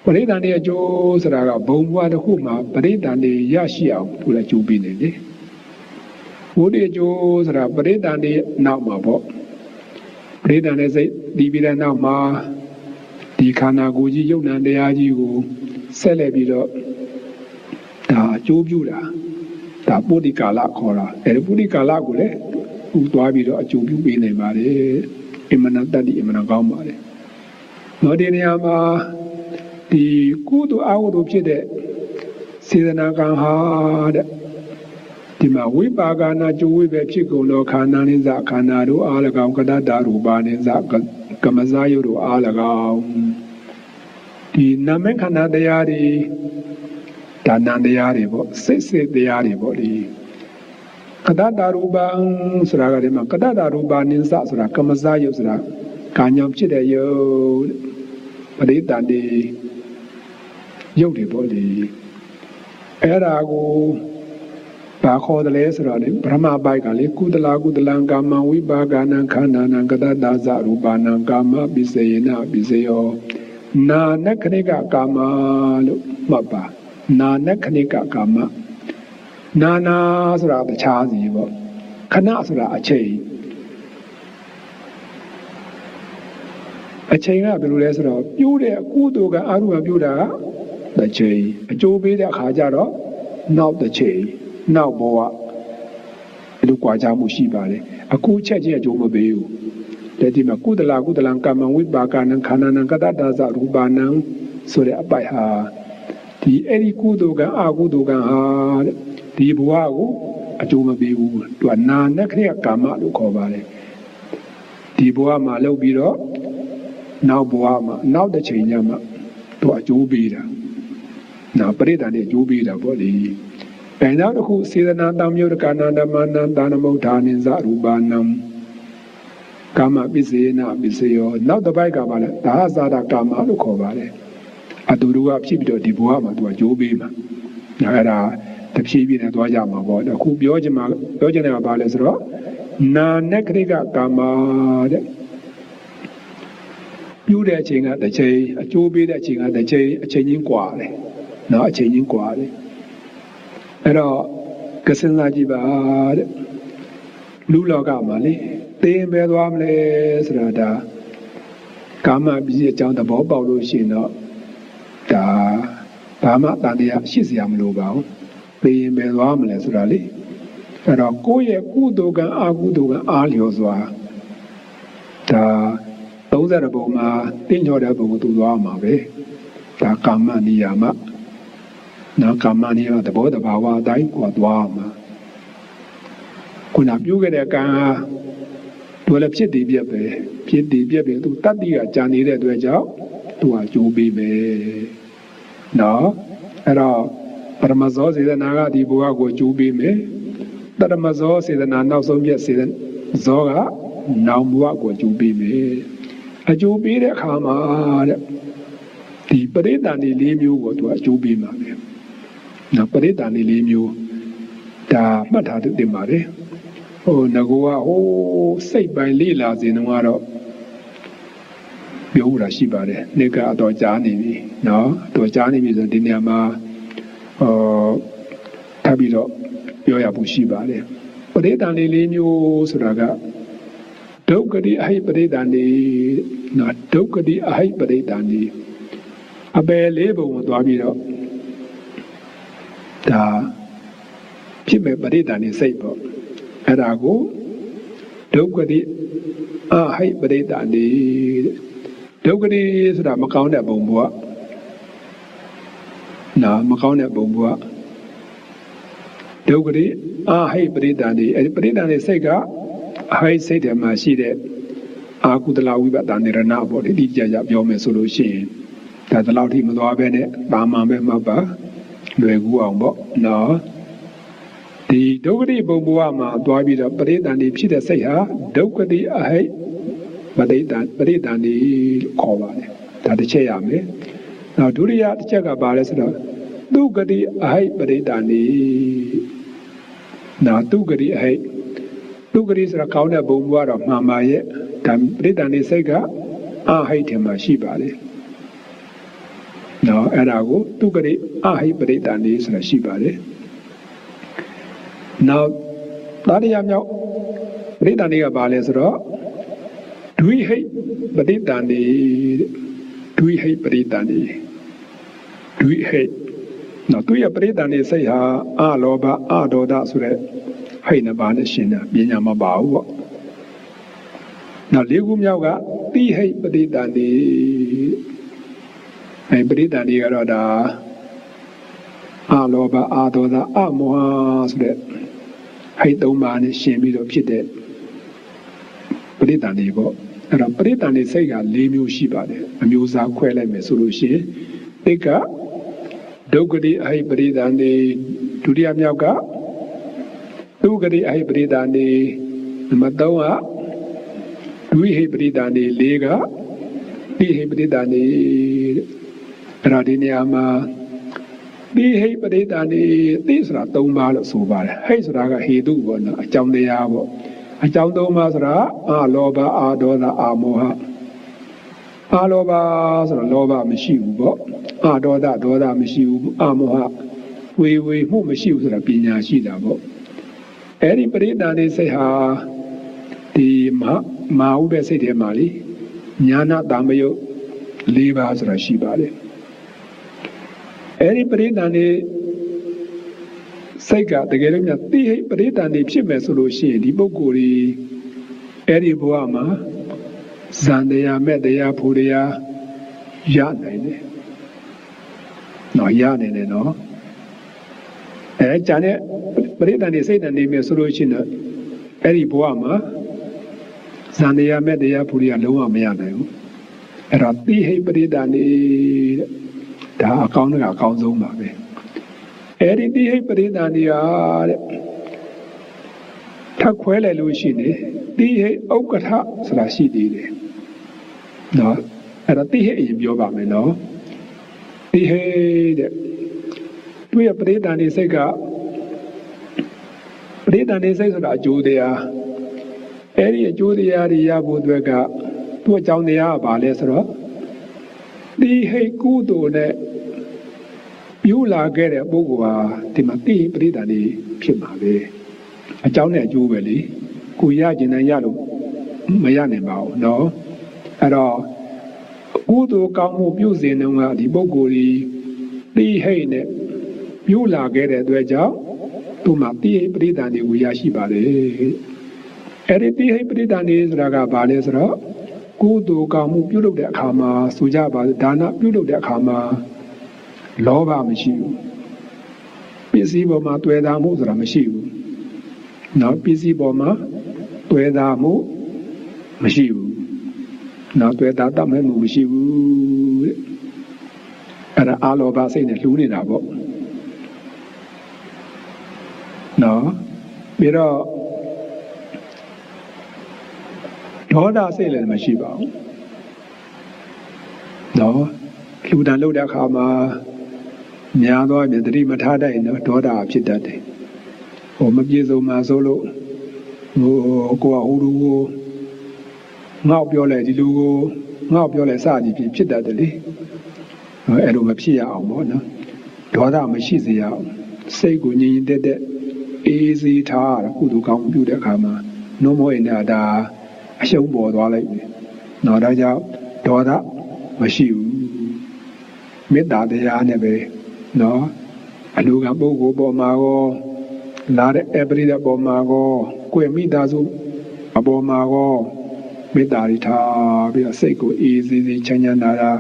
ပဋိသန္ဓေအကျိုးဆိုတာကဘုံဘဝတစ်ခုမှာပဋိသန္ဓေရရှိအောင်သူလည်းအကျိုးပေးနေတယ်ပိုးဒီအကျိုးဆိုတာပဋိသန္ဓေနောက်မှာပေါ့ပဋိသန္ဓေစိတ်ဒီပြီးတဲ့နောက်မှာဒီခန္ဓာကိုယ်ကြီးယုတ်နံတရားကြီးကိုဆက်လက်ပြီးတော့ဒါအကျိုးပြုတာဒါပုဒ္ဓိကာလခေါ်တာအဲဒီပုဒ္ဓိကာလကိုလည်းဥသွားပြီးတော့အကျိုးပြုပေးနိုင်ပါတယ်အမှန်တတ်ဒီအမှန်ကောင်းပါတယ်နော်ဒီနေရာမှာဒီကုသိုလ်အကုသိုလ်ဖြစ်တဲ့စေတနာကံဟာတဲ့ဒီမှာဝိပါကနာကျိုးဝိပဲဖြစ်ကုန်သောခန္ဓာနိစ္စခန္ဓာတို့အား၎င်းကတ္တရူပနိစ္စကမဇာယုတို့အား၎င်းဒီနာမခန္ဓာတရားတွေဒါနံတရားတွေပေါ့စိတ်တရားတွေပေါ့ဒီကတ္တရူပဆိုတာကဒီမှာကတ္တရူပနိစ္စဆိုတာကမဇာယုဆိုတာကာညံဖြစ်တဲ့ယုတ်ပရိသန္တိယုတ်တွေပေါ့ဒီအဲ့ဒါကိုဘာခေါ်တယ်လဲဆိုတော့လေပရမပိုက်ကလေကုသလံကာမဝိပါကနံခန္ဓာနံကတ္တဇရူပနံကာမပိစေယနာပိစေယောနာနခဏိကကာမလို့မှတ်ပါနာနခဏိကကာမနာဆိုတာတခြားစီပေါ့ခဏဆိုတာအချိန်ကဘယ်လိုလဲဆိုတော့ပြုတဲ့အကုသိုလ်ကအာရုံပြုတာကတစ်ချိန်အကျိုးပေးတဲ့အခါကျတော့နောက်တစ်ချိန်နောက်ဘဝဒီလိုကြွားကြမှုရှိပါတယ်အခုချက်ချင်းအကျိုးမပေးဘူးတဲ့ဒီမှာကုသလံကာမဝိပါကနံခန္ဓာနံကတ္တဇရူပနံဆိုတဲ့အပိုက်ဟာဒီအဲ့ဒီကုသိုလ်ကအာကုသိုလ်ကဟာဒီဘဝကိုအကျိုးမပေးဘူးသူကနာနခရိယကာမလို့ခေါ်ပါတယ်ဒီဘဝမှာလုပ်ပြီးတော့နောက်ဘဝမှာနောက်တစ်ချိန်ညမှာသူအကျိုးပေးတာနောက်ပရိသတ်နဲ့အကျိုးပေးတာပေါ့လေအဲနောက်တစ်ခုစေတနာတံမြို့ကနာဓမ္မနံဒါနမုဋ္ဌာနိဇရူပနံကာမပိစေနပိစေယောနောက်တစ်ပိုက်ကပါလဲဒါဟဇာတကာမလို့ခေါ်ပါတယ်အတူတူကဖြစ်ပြီးတော့ဒီဘဝမှာသူကကြိုးပေးမှာအဲ့ဒါတဖြည်းဖြည်းနဲ့သွားကြမှာပေါ့အခုပြောချင်တာကဘာလဲဆိုတော့နာနခရိကကာမတဲ့ပြုတဲ့အချိန်ကတစ်ချိန်အကျိုးပေးတဲ့အချိန်ကတစ်ချိန်အချိန်ချင်းကွာတယ်နော်အချိန်ချင်းကွာတယ်အဲ့တော့ကစဉ်းစားကြည့်ပါတဲ့လူလောကမှာလေသိရင်ပဲသွားမလဲဆိုတာဒါကာမပစ္စည်းအကြောင်းသဘောပေါက်လို့ရှိရင်တော့ဒါဘာမှတန်တရားရှိစရာမလိုပါဘူးသိရင်ပဲသွားမလဲဆိုတာလေအဲ့တော့ကိုယ့်ရဲ့ကုသိုလ်ကံအကုသိုလ်ကံအားလျော်စွာဒါ30ဘုံမှာတင်းချော်တဲ့ဘုံကိုသူသွားမှာပဲ ဒါကာမနိယာမနော်ကာမနိယာမသဘောတဘာဝအတိုင်းကိုသွားမှာခုနပြုခဲ့တဲ့ကံဟာသူလည်းဖြစ်တည်ပြက်ပဲဖြစ်တည်ပြက်ပဲသူတတ္တိကကြာနေတဲ့အတွက်ကြောင့်သူကကျိုးပေးမယ်နော်အဲ့တော့ပရမဇောစေတနာကဒီဘဝကိုကျိုးပေးမယ်တရမဇောစေတနာနောက်ဆုံးပြက်စေတဇောကနောင်ဘဝကိုကျိုးပေးမယ်အကျိုးပေးတဲ့အခါမှာတဲ့ဒီပရိသန္တိ၄မျိုးကိုသူကအကျိုးပေးမှာပဲနော်ပရိသန္တိ၄မျိုးဒါမှတ်ထားသင့်ပါတယ်ဟိုငကောကဟိုစိတ်ပိုင်းလေးလာစဉ်တုန်းကတော့ပြောတာရှိပါတယ်နေ့ကအတော်ကြားနေပြီနော်အတော်ကြားနေပြီဆိုဒီနေရာမှာထပ်ပြီးတော့ပြောရဖို့ရှိပါတယ်ပရိသန္တိ၄မျိုးဆိုတာကဒုက္ခတိအဟိပရိသန္တိနော်ဒုက္ခတိအဟိပရိသန္တိအပယ်လေးပုံကိုသွားပြီးတော့ဒါဖြစ်မဲ့ပရိသန္တိစိတ်ပေါ့အဲ့ဒါကိုဒုက္ခတိအဟိပရိသန္တိဒုက္ခတိဆိုတာမကောင်းတဲ့ပုံဘဝနော်မကောင်းတဲ့ပုံဘဝဒုက္ခတိအဟိပရိသန္တိအဲ့ဒီပရိသန္တိစိတ်ကအဟိစိတ်ထဲမှာရှိတဲ့အာကုသလဝိပဿနာရဏပေါ့ဒီကြကြပြောမယ်ဆိုလို့ရှိရင်ဒါတလောက်ထိမသွားပဲနဲ့တာမန်ပဲမှတ်ပါလွယ်ကူအောင်ပေါ့နော်ဒီဒုက္ခတိဘုံဘဝမှာသွားပြီးတော့ပရိသန္တိဖြစ်တဲ့စိတ်ဟာဒုက္ခတိအဟိပရိသန္တိခေါ်ပါတယ်ဒါတစ်ချက်ရမယ်နောက်ဒုတိယတစ်ချက်ကဘာလဲဆိုတော့ဒုက္ခတိအဟိပရိသန္တိနောက်ဒုက္ခတိအဟိဒုက္ခတိဆိုတာကောင်းတဲ့ဘုံဘဝတော့မှန်ပါရဲ့ဒါပရိသန္တိစိတ်ကအဟိထဲမှာရှိပါတယ်နော်အဲ့ဒါကိုဒုက္ခတိအဟိပရိသန္တိဆိုတာရှိပါတယ်နောက်တာရယမြောက်ပရိသန္တိကဘာလဲဆိုတော့ဒွိဟိပရိသန္တိဒွိဟိပရိသန္တိဒွိဟိနော်သူရပရိသန္တိစိတ်ဟာအလောဘအဒေါသဆိုတဲ့ဟိနှစ်ပါးနဲ့ရှင်းတာပညာမပါဘူးပေါ့နောက်၄ခုမြောက်ကတိဟိပရိသန္တိပရိသန္တိကတော့ဒါအလောဘအဒေါသအမောဟဆိုတဲ့ဟိတ်သုံးပါးနဲ့ရှင်းပြီးတော့ဖြစ်တဲ့ပရိသန္တိပေါ့အဲ့တော့ပရိသန္တိစိတ်က၄မျိုးရှိပါတယ်အမျိုးအစားခွဲလိုက်မယ်ဆိုလို့ရှိရင်တစ်ကဒုက္ခတိအဟိပရိသန္တိဒုတိယမြောက်ကဒုက္ခတိအဟိပရိသန္တိနံပါတ်3ကဒွိဟိပရိသန္တိ၄ကတိဟိပရိသန္တိအဲ့ဒါဒီနေရာမှာတိဟိပရိသန္တိတိဆိုတာ၃ပါးလို့ဆိုပါတယ်ဟိဆိုတာကဟေတုပေါ့နော်အကြောင်းတရားပေါ့အကြောင်း၃ပါးဆိုတာအလောဘအဒေါသအမောဟအလောဘဆိုတော့လောဘမရှိဘူးပေါ့အဒေါသဒေါသမရှိဘူးအမောဟဝေမှုမရှိဘူးဆိုတာပညာရှိတာပေါ့အဲ့ဒီပရိသန္တိစိတ်ဟာဒီမာဟုတဲ့စိတ်ထဲမှာလေညာနာတမယုတ်၄ပါးဆိုတာရှိပါတယ်အဲ့ဒီပရိသန္တိစိတ်ကတကယ်လို့များတိဟိပရိသန္တိဖြစ်မယ်ဆိုလို့ရှိရင်ဒီပုဂ္ဂိုလ်ကြီးအဲ့ဒီဘဝမှာဇန်တရားမဲ့တရားဖို့တရားရနိုင်တယ်နော်ရနိုင်တယ်နော်အဲကြတဲ့ပရိသန္တိစိတ်နဲ့နေမယ်ဆိုလို့ရှိရင်အဲ့ဒီဘဝမှာဇန်တရားမဲ့တရားဖို့တရားလုံးဝမရနိုင်ဘူးအဲ့တော့တိဟိပရိသန္တိတဲ့ဒါအကောင်းကအကောင်းဆုံးပါပဲအဲ့ဒီတိဟိပရိသန္တိဟာတဲ့ထပ်ခွဲလိုက်လို့ရှိနေတိဟိဥက္ကဋ္ဌဆိုတာရှိသေးတယ်နော်အဲ့ဒါတိဟိအရင်ပြောပါမယ်နော်တိဟိတဲ့သူရဲ့ပရိသန္တိစိတ်ကပရိသန္တိစိတ်ဆိုတာအကျိုးတရားအဲ့ဒီအကျိုးတရားတွေရဖို့အတွက်ကသူ့အကြောင်းတရားကဘာလဲဆိုတော့တိဟိကုသိုလ်နဲ့ပြုလာခဲ့တဲ့ပုဂ္ဂိုလ်ဟာဒီမှာတိပရိသန္တိဖြစ်မှာပဲအကြောင်းနဲ့အကျိုးပဲလေကိုရကျင်တယ်ရလို့မရနိုင်ပါဘူးเนาะအဲ့တော့ကုသိုလ်ကောင်းမှုပြုစဉ်တုန်းကဒီပုဂ္ဂိုလ်ကြီးတိဟိနဲ့ပြုလာခဲ့တဲ့အတွက်ကြောင့်သူမှာတိဟိပရိသန္တိကိုရရှိပါတယ်အဲ့ဒီတိဟိပရိသန္တိဆိုတာကဘာလဲဆိုတော့ကုသိုလ်ကောင်းမှုပြုလုပ်တဲ့အခါမှာဆိုကြပါဒါနပြုလုပ်တဲ့အခါမှာ လောဘမရှိဘူးပစ္စည်းပေါ်မှာတွေ့တာမှုဆိုတာမရှိဘူးနော်ပစ္စည်းပေါ်မှာတွေ့တာမှုမရှိဘူးနော်တွေ့တာတတ်မဲ့မှုမရှိဘူးတဲ့အဲ့ဒါအာလောဘစိတ်နဲ့လှူနေတာပေါ့နော်ပြီးတော့ဒေါသစိတ်လည်းမရှိပါဘူးနော်လှူဒန်းလုပ်တဲ့အခါမှာများသောအားဖြင့်သတိမထားတတ်ရင်တော့ဒေါသဖြစ်တတ်တယ်မပြေဆုံးမှဆိုလို့ကိုယ်ကဟိုလူကိုငေါ့ပြောလိုက်ဒီလူကိုငေါ့ပြောလိုက်စသည်ဖြစ်တတ်တယ်လေအဲ့လိုမဖြစ်ရအောင်ပေါ့နော်ဒေါသမရှိစေရအောင်စိတ်ကိုငြိမ်သက်သက်အေးစေးထားရကုသိုလ်ကောင်းပြုတဲ့အခါမှာနှုံးမဝင်တာဒါအရှုံးပေါ်သွားလိုက်ပြီနော်ဒါကြောင့်ဒေါသမရှိဘူးမေတ္တာတရားနဲ့ပဲနော်အလူကပုဂ္ဂိုလ်ပေါ်မှာကောလာတဲ့အပရိဒပေါ်မှာကောကိုယ်မိသားစုအပေါ်မှာကောမေတ္တာရထားပြီးတော့စိတ်ကိုအေးစေးစေးချမ်းချမ်းသာသာ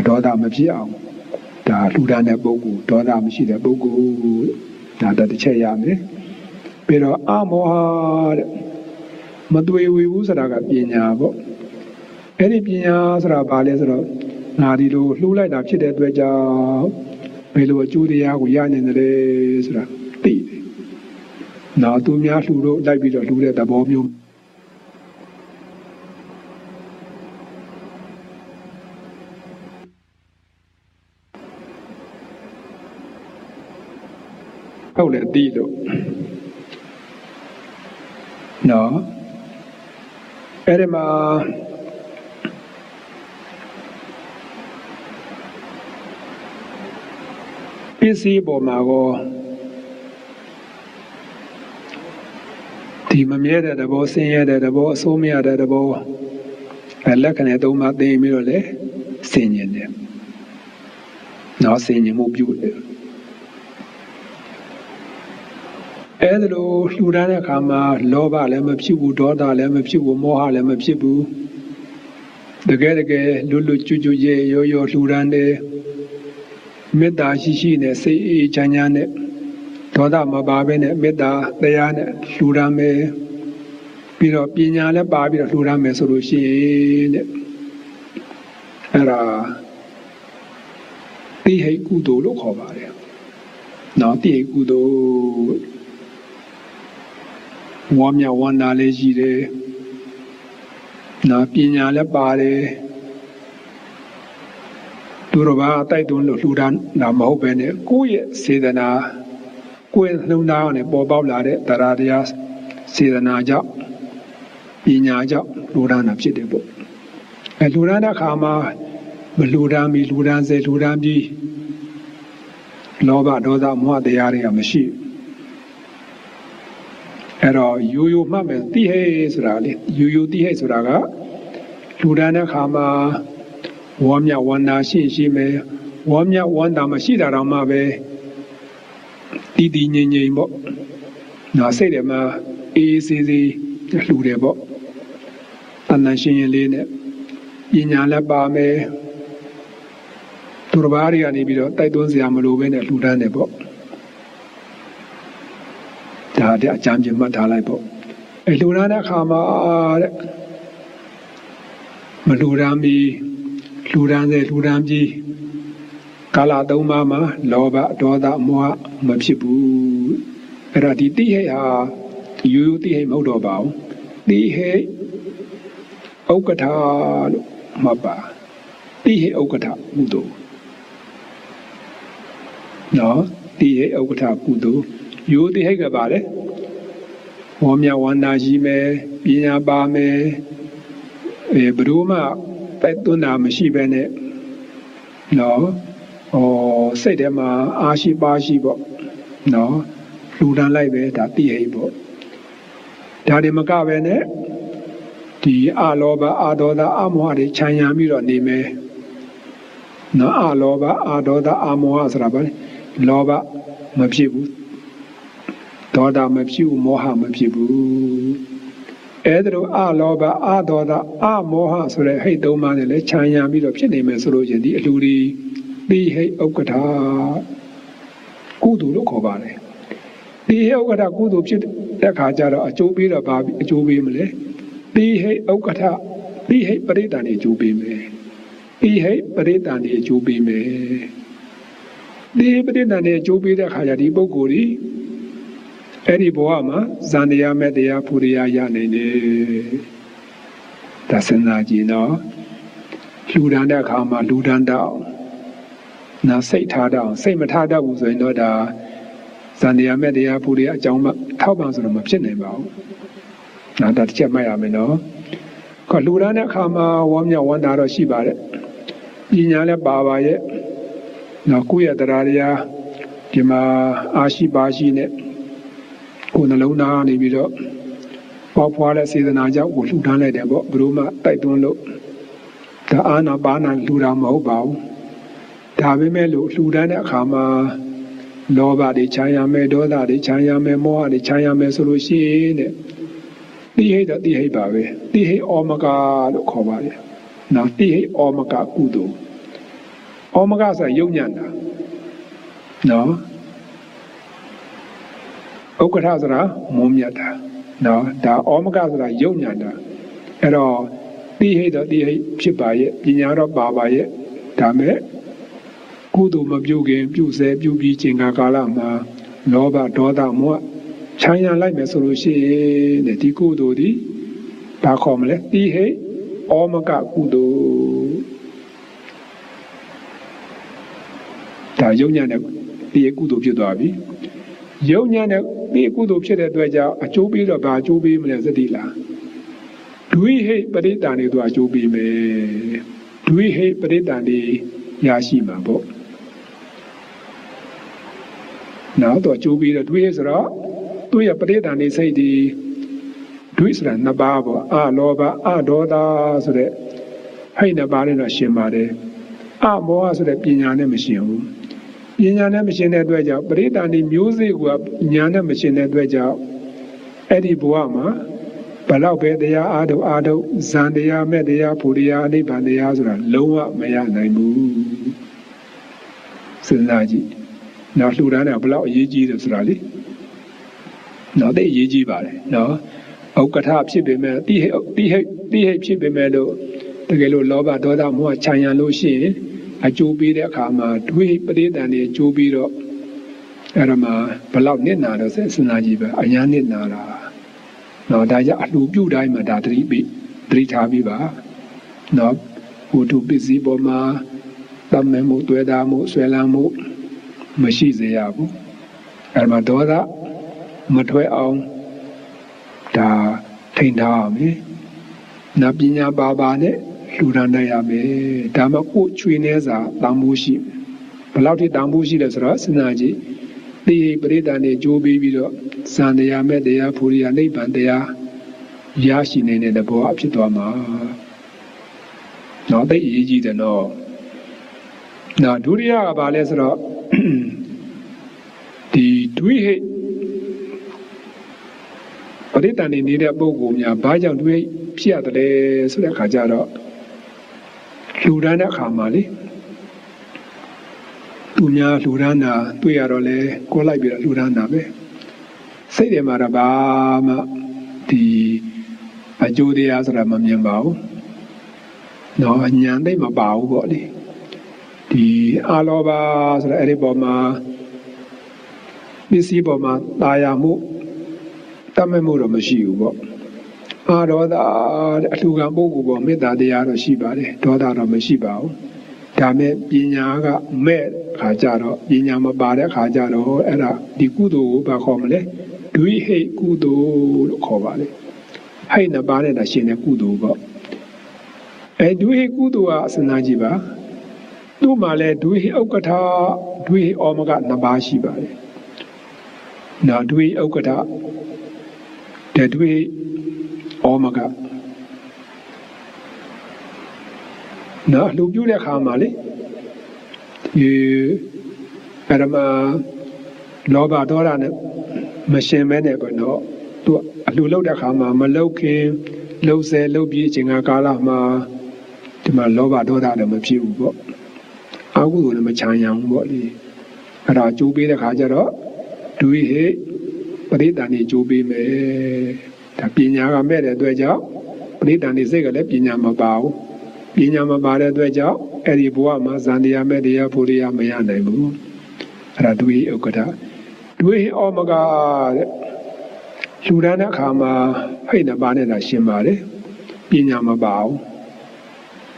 ဒေါသမဖြစ်အောင်ဒါလူဒန်းတဲ့ပုဂ္ဂိုလ်ဒေါသမရှိတဲ့ပုဂ္ဂိုလ်ဒါတစ်ချက်ရမယ်ပြီးတော့အမောဟတဲ့မတွေ့ဝေဘူးဆိုတာကပညာပေါ့အဲ့ဒီပညာဆိုတာဘာလဲဆိုတော့ငါဒီလိုလှူလိုက်တာဖြစ်တဲ့အတွက်ကြောင့်ဘယ်လိုအကျိုးတရားကိုရနိုင်တယ်လဲဆိုတာသိတယ်။နောက်သူများလှူလို့လိုက်ပြီးတော့လှူတဲ့သဘောမျိုးဟုတ်လေသိလို့နော်အဲ့ဒီမှာပစ္စည်းပေါ်မှာကောဒီမမြဲတဲ့သဘောဆင်းရဲတဲ့သဘောအဆိုးမရတဲ့သဘောလက္ခဏာသုံးပါးသိပြီးတော့လေဆင်ញင်တယ်နော်ဆင်ញင်မှုပြုတယ်အဲ့ဒါလိုလှူဒါန်းတဲ့အခါမှာလောဘလည်းမဖြစ်ဘူးဒေါသလည်းမဖြစ်ဘူးမောဟလည်းမဖြစ်ဘူးတကယ်လွတ်ကျွတ်ရဲရောလှူဒါန်းတယ်မေတ္တာရှိနဲ့စိတ်အေးချမ်းချမ်းနဲ့ဒေါသမပါဘဲနဲ့မေတ္တာတရားနဲ့လှူဒါန်းမယ်ပြီးတော့ပညာလည်းပါပြီးတော့လှူဒါန်းမယ်ဆိုလို့ရှိရင်တဲ့အဲ့ဒါတိဟိကုသိုလ်လို့ခေါ်ပါတယ်နော်တိဟိကုသိုလ်ဝါမြဝန္တာလေးရှိတယ်နော်ပညာလည်းပါတယ်သူတော်ဘာတိုက်တွန်းလို့လှူဒါန်းတာမဟုတ်ပဲနဲ့ကိုယ့်ရဲ့စေတနာကိုယ်နှုံသားနဲ့ပေါ်ပေါက်လာတဲ့တရားတရားစေတနာကြောင့်ပညာကြောင့်လှူဒါန်းတာဖြစ်တယ်ပေါ့လှူဒါန်းတဲ့အခါမှာမလှူဒါန်းပြီးလှူဒါန်းစေလှူဒါန်းပြီးလောဘဒေါသမောဟတရားတွေကမရှိအဲ့တော့ရိုးမှတ်မယ်တိဟိဆိုတာလေရိုးတိဟိဆိုတာကလှူဒါန်းတဲ့အခါမှာဝါမြဝန္တာရှိမယ်ဝါမြဝန္တာမရှိတာတော့မှပဲတည်ငြိမ်ပေါ့နော်စိတ်ထဲမှာအေးစေးစေးလှူတယ်ပေါ့တဏ္ဍရှင်ရင်လေးနဲ့ပညာလည်းပါမယ်သူတစ်ပါးတွေကနေပြီးတော့တိုက်တွန်းစရာမလိုပဲနဲ့လှူဒန်းတယ်ပေါ့ဒါတဲ့အကြမ်းပြမှတ်ထားလိုက်ပေါ့လှူဒန်းတဲ့အခါမှာတဲ့မလှူဒန်းပြီးလှူဒန်းစေလှူဒန်းပြီးကာလသုံးပါးမှာလောဘဒေါသမောဟမဖြစ်ဘူးအဲ့ဒါဒီတိဟိဟာရိုးတိဟိမဟုတ်တော့ပါဘူးတိဟိဥက္ကဋ္ဌလို့မှတ်ပါတိဟိဥက္ကဋ္ဌကုသိုလ်နော်တိဟိဥက္ကဋ္ဌကုသိုလ်ရိုးတိဟိကပါလေဝေါမြဝန္တာရှိမယ်ပညာပါမယ်ဘယ်လိုမှတိုက်တွန်းတာမရှိပဲနဲ့နော်စိတ်ထဲမှာအာရှိပါရှိပေါ့နော်လှူဒန်းလိုက်ပဲဒါတိဟိပေါ့ဒါတွေမကပဲနဲ့ဒီအလောဘအဒေါသအမောဟတွေခြံရံပြီးတော့နေမယ်နော်အလောဘအဒေါသအမောဟဆိုတာဘာလဲလောဘမဖြစ်ဘူးဒေါသမဖြစ်ဘူးမောဟမဖြစ်ဘူးအဲ့ဒါလိုအလောဘအဒေါသအမောဟဆိုတဲ့ဟိတ်သုံးပါးနဲ့လည်းခြံရံပြီးတော့ဖြစ်နေမယ်ဆိုလို့ချင်းဒီအလှူတွေ တိဟိဥက္ကဋကုသိုလ်လို့ခေါ်ပါတယ်တိဟိဥက္ကဋကုသိုလ်ဖြစ်တဲ့အခါကျတော့အကျိုးပေးတော့ဘာအကျိုးပေးမလဲတိဟိဥက္ကဋတိဟိပရိသန်နေအကျိုးပေးမယ်တိဟိပရိသန်နေအကျိုးပေးမယ်တိဟိပရိသန်နေအကျိုးပေးတဲ့အခါကျဒီပုဂ္ဂိုလ်ဒီအဲ့ဒီဘဝမှာဇန်တရားမဲ့တရားဖူတရားရနိုင်တယ်ဒါစဉ်းစားကြည့်နော်လူဒန်းတဲ့အခါမှာလူဒန်းတော့နာစိတ်ထားတော့စိတ်မထားတတ်ဘူးဆိုရင်တော့ဒါဇန်တရားမဲ့တရားဖူတရားအကြောင်းမှထောက်ပံ့ဆိုတော့မဖြစ်နိုင်ပါဘူး။ဒါတစ်ချက်မှတ်ရမယ်နော်။ခေါ်လူဒန်းတဲ့အခါမှာဝမ်းမြောက်ဝမ်းသာတော့ရှိပါတယ်။ပညာလည်းပါပါရဲ့။နော်ကိုယ့်ရဲ့တရားတရားဒီမှာအာရှိပါရှိနဲ့ကိုယ်နှလုံးသားနေပြီးတော့ပေါ်ဖွာတဲ့စေတနာကြောင့်ကိုလှူဒန်းလိုက်တယ်ပေါ့ဘယ်လိုမှတိုက်တွန်းလို့ဒါအာနာပါနာလှူတာမဟုတ်ပါဘူးဒါပေမဲ့လို့လှူဒန်းတဲ့အခါမှာလောဘတွေခြံရမယ်ဒေါသတွေခြံရမယ်မောဟတွေခြံရမယ်ဆိုလို့ရှိရင်တဲ့တိဟိတော့တိဟိပါပဲတိဟိဩမကလို့ခေါ်ပါတယ်နော်တိဟိဩမကကုသိုလ်ဩမကဆိုရုပ်ညံ့တာနော်ဥက္ကဋဆိုတာမုံမြတ်တာနော်ဒါဩမကဆိုတာယုံညာတာအဲ့တော့တိဟိတော့တိဟိဖြစ်ပါရဲ့ပညာတော့ပါပါရဲ့ဒါမဲ့ကုသိုလ်မပြုခင်ပြုစေပြုပြီးချိန်ကာလမှာလောဘဒေါသမောဟခြံရံလိုက်မယ်ဆိုလို့ရှိရင်ဒီကုသိုလ်ဒီဘာခေါ်မလဲတိဟိဩမကကုသိုလ်ဒါယုံညာတဲ့တိဟိကုသိုလ်ဖြစ်သွားပြီယုံညာတဲ့ဒီကုသိုလ်ဖြစ်တဲ့အတွက်ကြောင့်အကျိုးပေးတော့ဘာအကျိုးပေးမလဲသတိလားဒွိဟိပရိသန်တွေသူအကျိုးပေးမယ်ဒွိဟိပရိသန်တွေရရှိမှာပေါ့နောက်တော့အကျိုးပေးတော့ဒွိဟိဆိုတော့သူ့ရဲ့ပရိသန်တွေစိတ်ဒီဒွိဆိုတာနှစ်ပါးပေါ့အလောဘအဒေါသဆိုတဲ့ဟိတ်နှစ်ပါးနဲ့တော့ရှင်ပါတယ်အမောဟဆိုတဲ့ပညာနဲ့မရှင်ဘူးပညာနဲ့မရှင်တဲ့အတွက်ကြောင့်ပရိသန်ဒီမျိုးစေ့ကညာနဲ့မရှင်တဲ့အတွက်ကြောင့်အဲ့ဒီဘဝမှာဘလောက်ပဲတရားအားထုတ်ဇန်တရားမဲ့တရားဖူတရားအနိဗ္ဗာန်တရားဆိုတာလုံးဝမရနိုင်ဘူးစဉ်းစားကြည့်နောက်လှူဒါန်းတာဘလောက်အရေးကြီးတယ်ဆိုတာလေနောက်သိအရေးကြီးပါတယ်နော်ဥက္ကဋဖြစ်ပေမဲ့တိဟိဖြစ်ပေမဲ့လို့တကယ်လို့လောဘဒေါသမောဟခြံရံလို့ရှိရင်အကျိုးပေးတဲ့အခါမှာဒွိပရိသန်တွေအကျိုးပြီးတော့အဲ့ဒါမှဘလောက်နစ်နာတော့စဉ်းစားကြည့်ပဲအညာနစ်နာတာနော်ဒါကြောင့်အလှပြုတိုင်းမှာဒါသတိထားပြီးပါနော်ဝတ္ထုပစ္စည်းပေါ်မှာတတ်မဲ့မှုတွေ့တာမှုဆွဲလန်းမှုမရှိစေရဘူးအဲ့မှာဒေါသမထွက်အောင်ဒါထိန်းထားရမယ်နပညာပါနဲ့လှူဒါန်းနိုင်ရမယ်ဒါမှကိုယ်ချွေနေစာတောင်းမှုရှိဘယ်လောက်ထိတောင်းမှုရှိလဲဆိုတော့စဉ်းစားကြည့်ဒီပရိသတ်နဲ့ကြိုးပြီးတော့ဇန်တရားမဲ့တရားဖူရိယနိဗ္ဗာန်တရားရရှိနေတဲ့သဘောအဖြစ်သွားမှာတော့သိအရေးကြီးတယ်နော်နောက်ဒုတိယကဘာလဲဆိုတော့ဒီဒွိဟိပရိသတ်နဲ့နေတဲ့ပုဂ္ဂိုလ်များဘာကြောင့်ဒွိဟိဖြစ်ရတယ်ဆိုတဲ့အခါကျတော့လှူဒါန်းတဲ့အခါမှာလေသူများလှူဒါန်းတာတွေ့ရတော့လေကိုလိုက်ပြီးတော့လှူဒါန်းတာပဲစိတ်ထဲမှာတော့ဘာမှဒီအကျိုးတရားဆိုတာမမြင်ပါဘူးတော့ဉာဏ်သိမပါဘူးပေါ့လေဒီအာလောဘဆိုတာအဲ့ဒီပေါ်မှာပစ္စည်းပေါ်မှာတာယာမှုတတ်မဲ့မှုတော့မရှိဘူးပေါ့အာဒေါသအလှူခံပုဂ္ဂိုလ်ပေါ်မေတ္တာတရားတော့ရှိပါတယ်ဒေါသတော့မရှိပါဘူးဒါမဲ့ပညာကမဲ့ခါကြတော့ပညာမပါတဲ့ခါကြတော့အဲ့ဒါဒီကုသိုလ်ကိုဘာခေါ်မလဲဒွိဟိကုသိုလ်လို့ခေါ်ပါလေဟိတ်နှစ်ပါးနဲ့တာရှင်တဲ့ကုသိုလ်ပေါ့ဒွိဟိကုသိုလ်ကအစနာကြည့်ပါသူ့မှာလဲဒွိဟိဥက္ကဋဒွိဟိဩမကနှစ်ပါးရှိပါတယ်နောက်ဒွိဥက္ကဋတဲ့ဒွိဩမကနော်လူပြုတဲ့ခါမှာလေဒီပရမလောဘဒေါသနဲ့မရှင်မဲနဲ့ပေါ့နော်သူအလှလုပ်တဲ့ခါမှာမလှုပ်ခင်လှုပ်ဆဲလှုပ်ပြီးအချိန်ကာလမှာဒီမှာလောဘဒေါသလည်းမဖြစ်ဘူးပေါ့အ အာဟုတို့လည်းမချမ်းရအောင်ပေါ့လေအဲ့ဒါကြိုးပေးတဲ့ခါကျတော့ဒွေဟိပရိသတ်နေကြိုးပေးမယ်ဒါပညာကမဲ့တဲ့အတွက်ကြောင့်ပရိသတ်နေစိတ်ကလည်းပညာမပါဘူးပညာမပါတဲ့အတွက်ကြောင့်အဲ့ဒီဘဝမှာဇန်တရားမဲ့တရားဖို့တရားမရနိုင်ဘူးအဲ့ဒါဒွေဥက္ကဋ္ဌဒွေဩမကတဲ့လူတန်းတဲ့အခါမှာဟိတ်နှပါနဲ့တာရှင်းပါတယ်ပညာမပါဘူး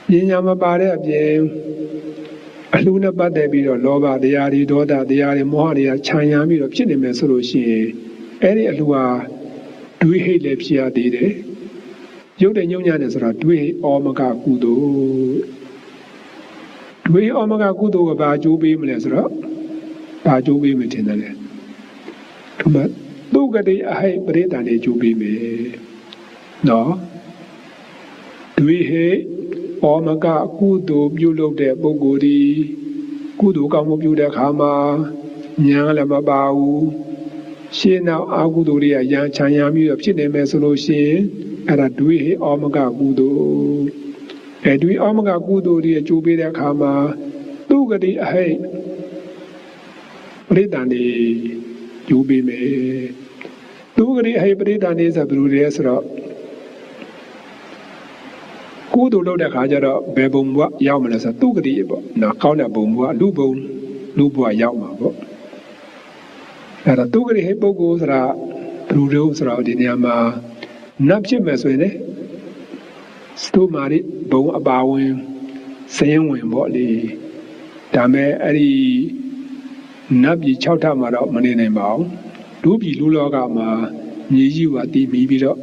ပညာမပါတဲ့အပြင်အလှနဲ့ပတ်သက်ပြီးတော့လောဘတရားတွေဒေါသတရားတွေမောဟတွေကခြံရံပြီးတော့ဖြစ်နေမယ်ဆိုလို့ရှိရင်အဲ့ဒီအလှဟာဒွေဟိတ်လည်းဖြစ်ရသေးတယ်ရုပ်တဲ့ညုံညာနဲ့ဆိုတော့ဒွေဩမကကုသိုလ်ဒွေဩမကကုသိုလ်ကဘာအကျိုးပေးမလဲဆိုတော့ဘာအကျိုးပေးမယ်ထင်တယ်လေဒီမှာသူကတိအဟိပရိသတ်နေအကျိုးပေးမယ်နော်ဒွေဟိဩမကကုသိုလ်ပြုလုပ်တဲ့ပုဂ္ဂိုလ်ဒီကုသိုလ်ကောင်းမှုပြုတဲ့အခါမှာဉာဏ်လည်းမပါဘူးရှင်းနောက်အကုသိုလ်တွေကရံချမ်းရပြီးတော့ဖြစ်နေမယ်ဆိုလို့ရှိရင်အဲ့ဒါဒွေဟိဩမကကုသိုလ်ဒွေဩမကကုသိုလ်တွေအကျိုးပေးတဲ့အခါမှာသူကတိအဟိပရိသတ်နေကျိုးပေးမယ်သူကတိအဟိပရိသတ်နေဆိုဘယ်လိုလဲဆိုတော့ကုသိုလ်လုပ်တဲ့ခါကျတော့ဘယ်ဘုံဘဝရောက်မလဲဆိုသူကတိပေါ့နော်ကောင်းတဲ့ဘုံဘဝလူဘဝရောက်မှာပေါ့အဲ့ဒါသူကတိဟိပုဂ္ဂိုလ်ဆိုတာဘယ်လိုလဲဆိုတော့ဒီနေရာမှာနတ်ဖြစ်မယ်ဆိုရင်လေစတုမာရိဘုံအပါဝင်စရင်ဝင်ပေါ့လေဒါမဲ့အဲ့ဒီနတ်ပြည်6ထပ်မှာတော့မနေနိုင်ပါဘူးလူပြည်လူလောကမှာမြေကြီးကတည်ပြီးတော့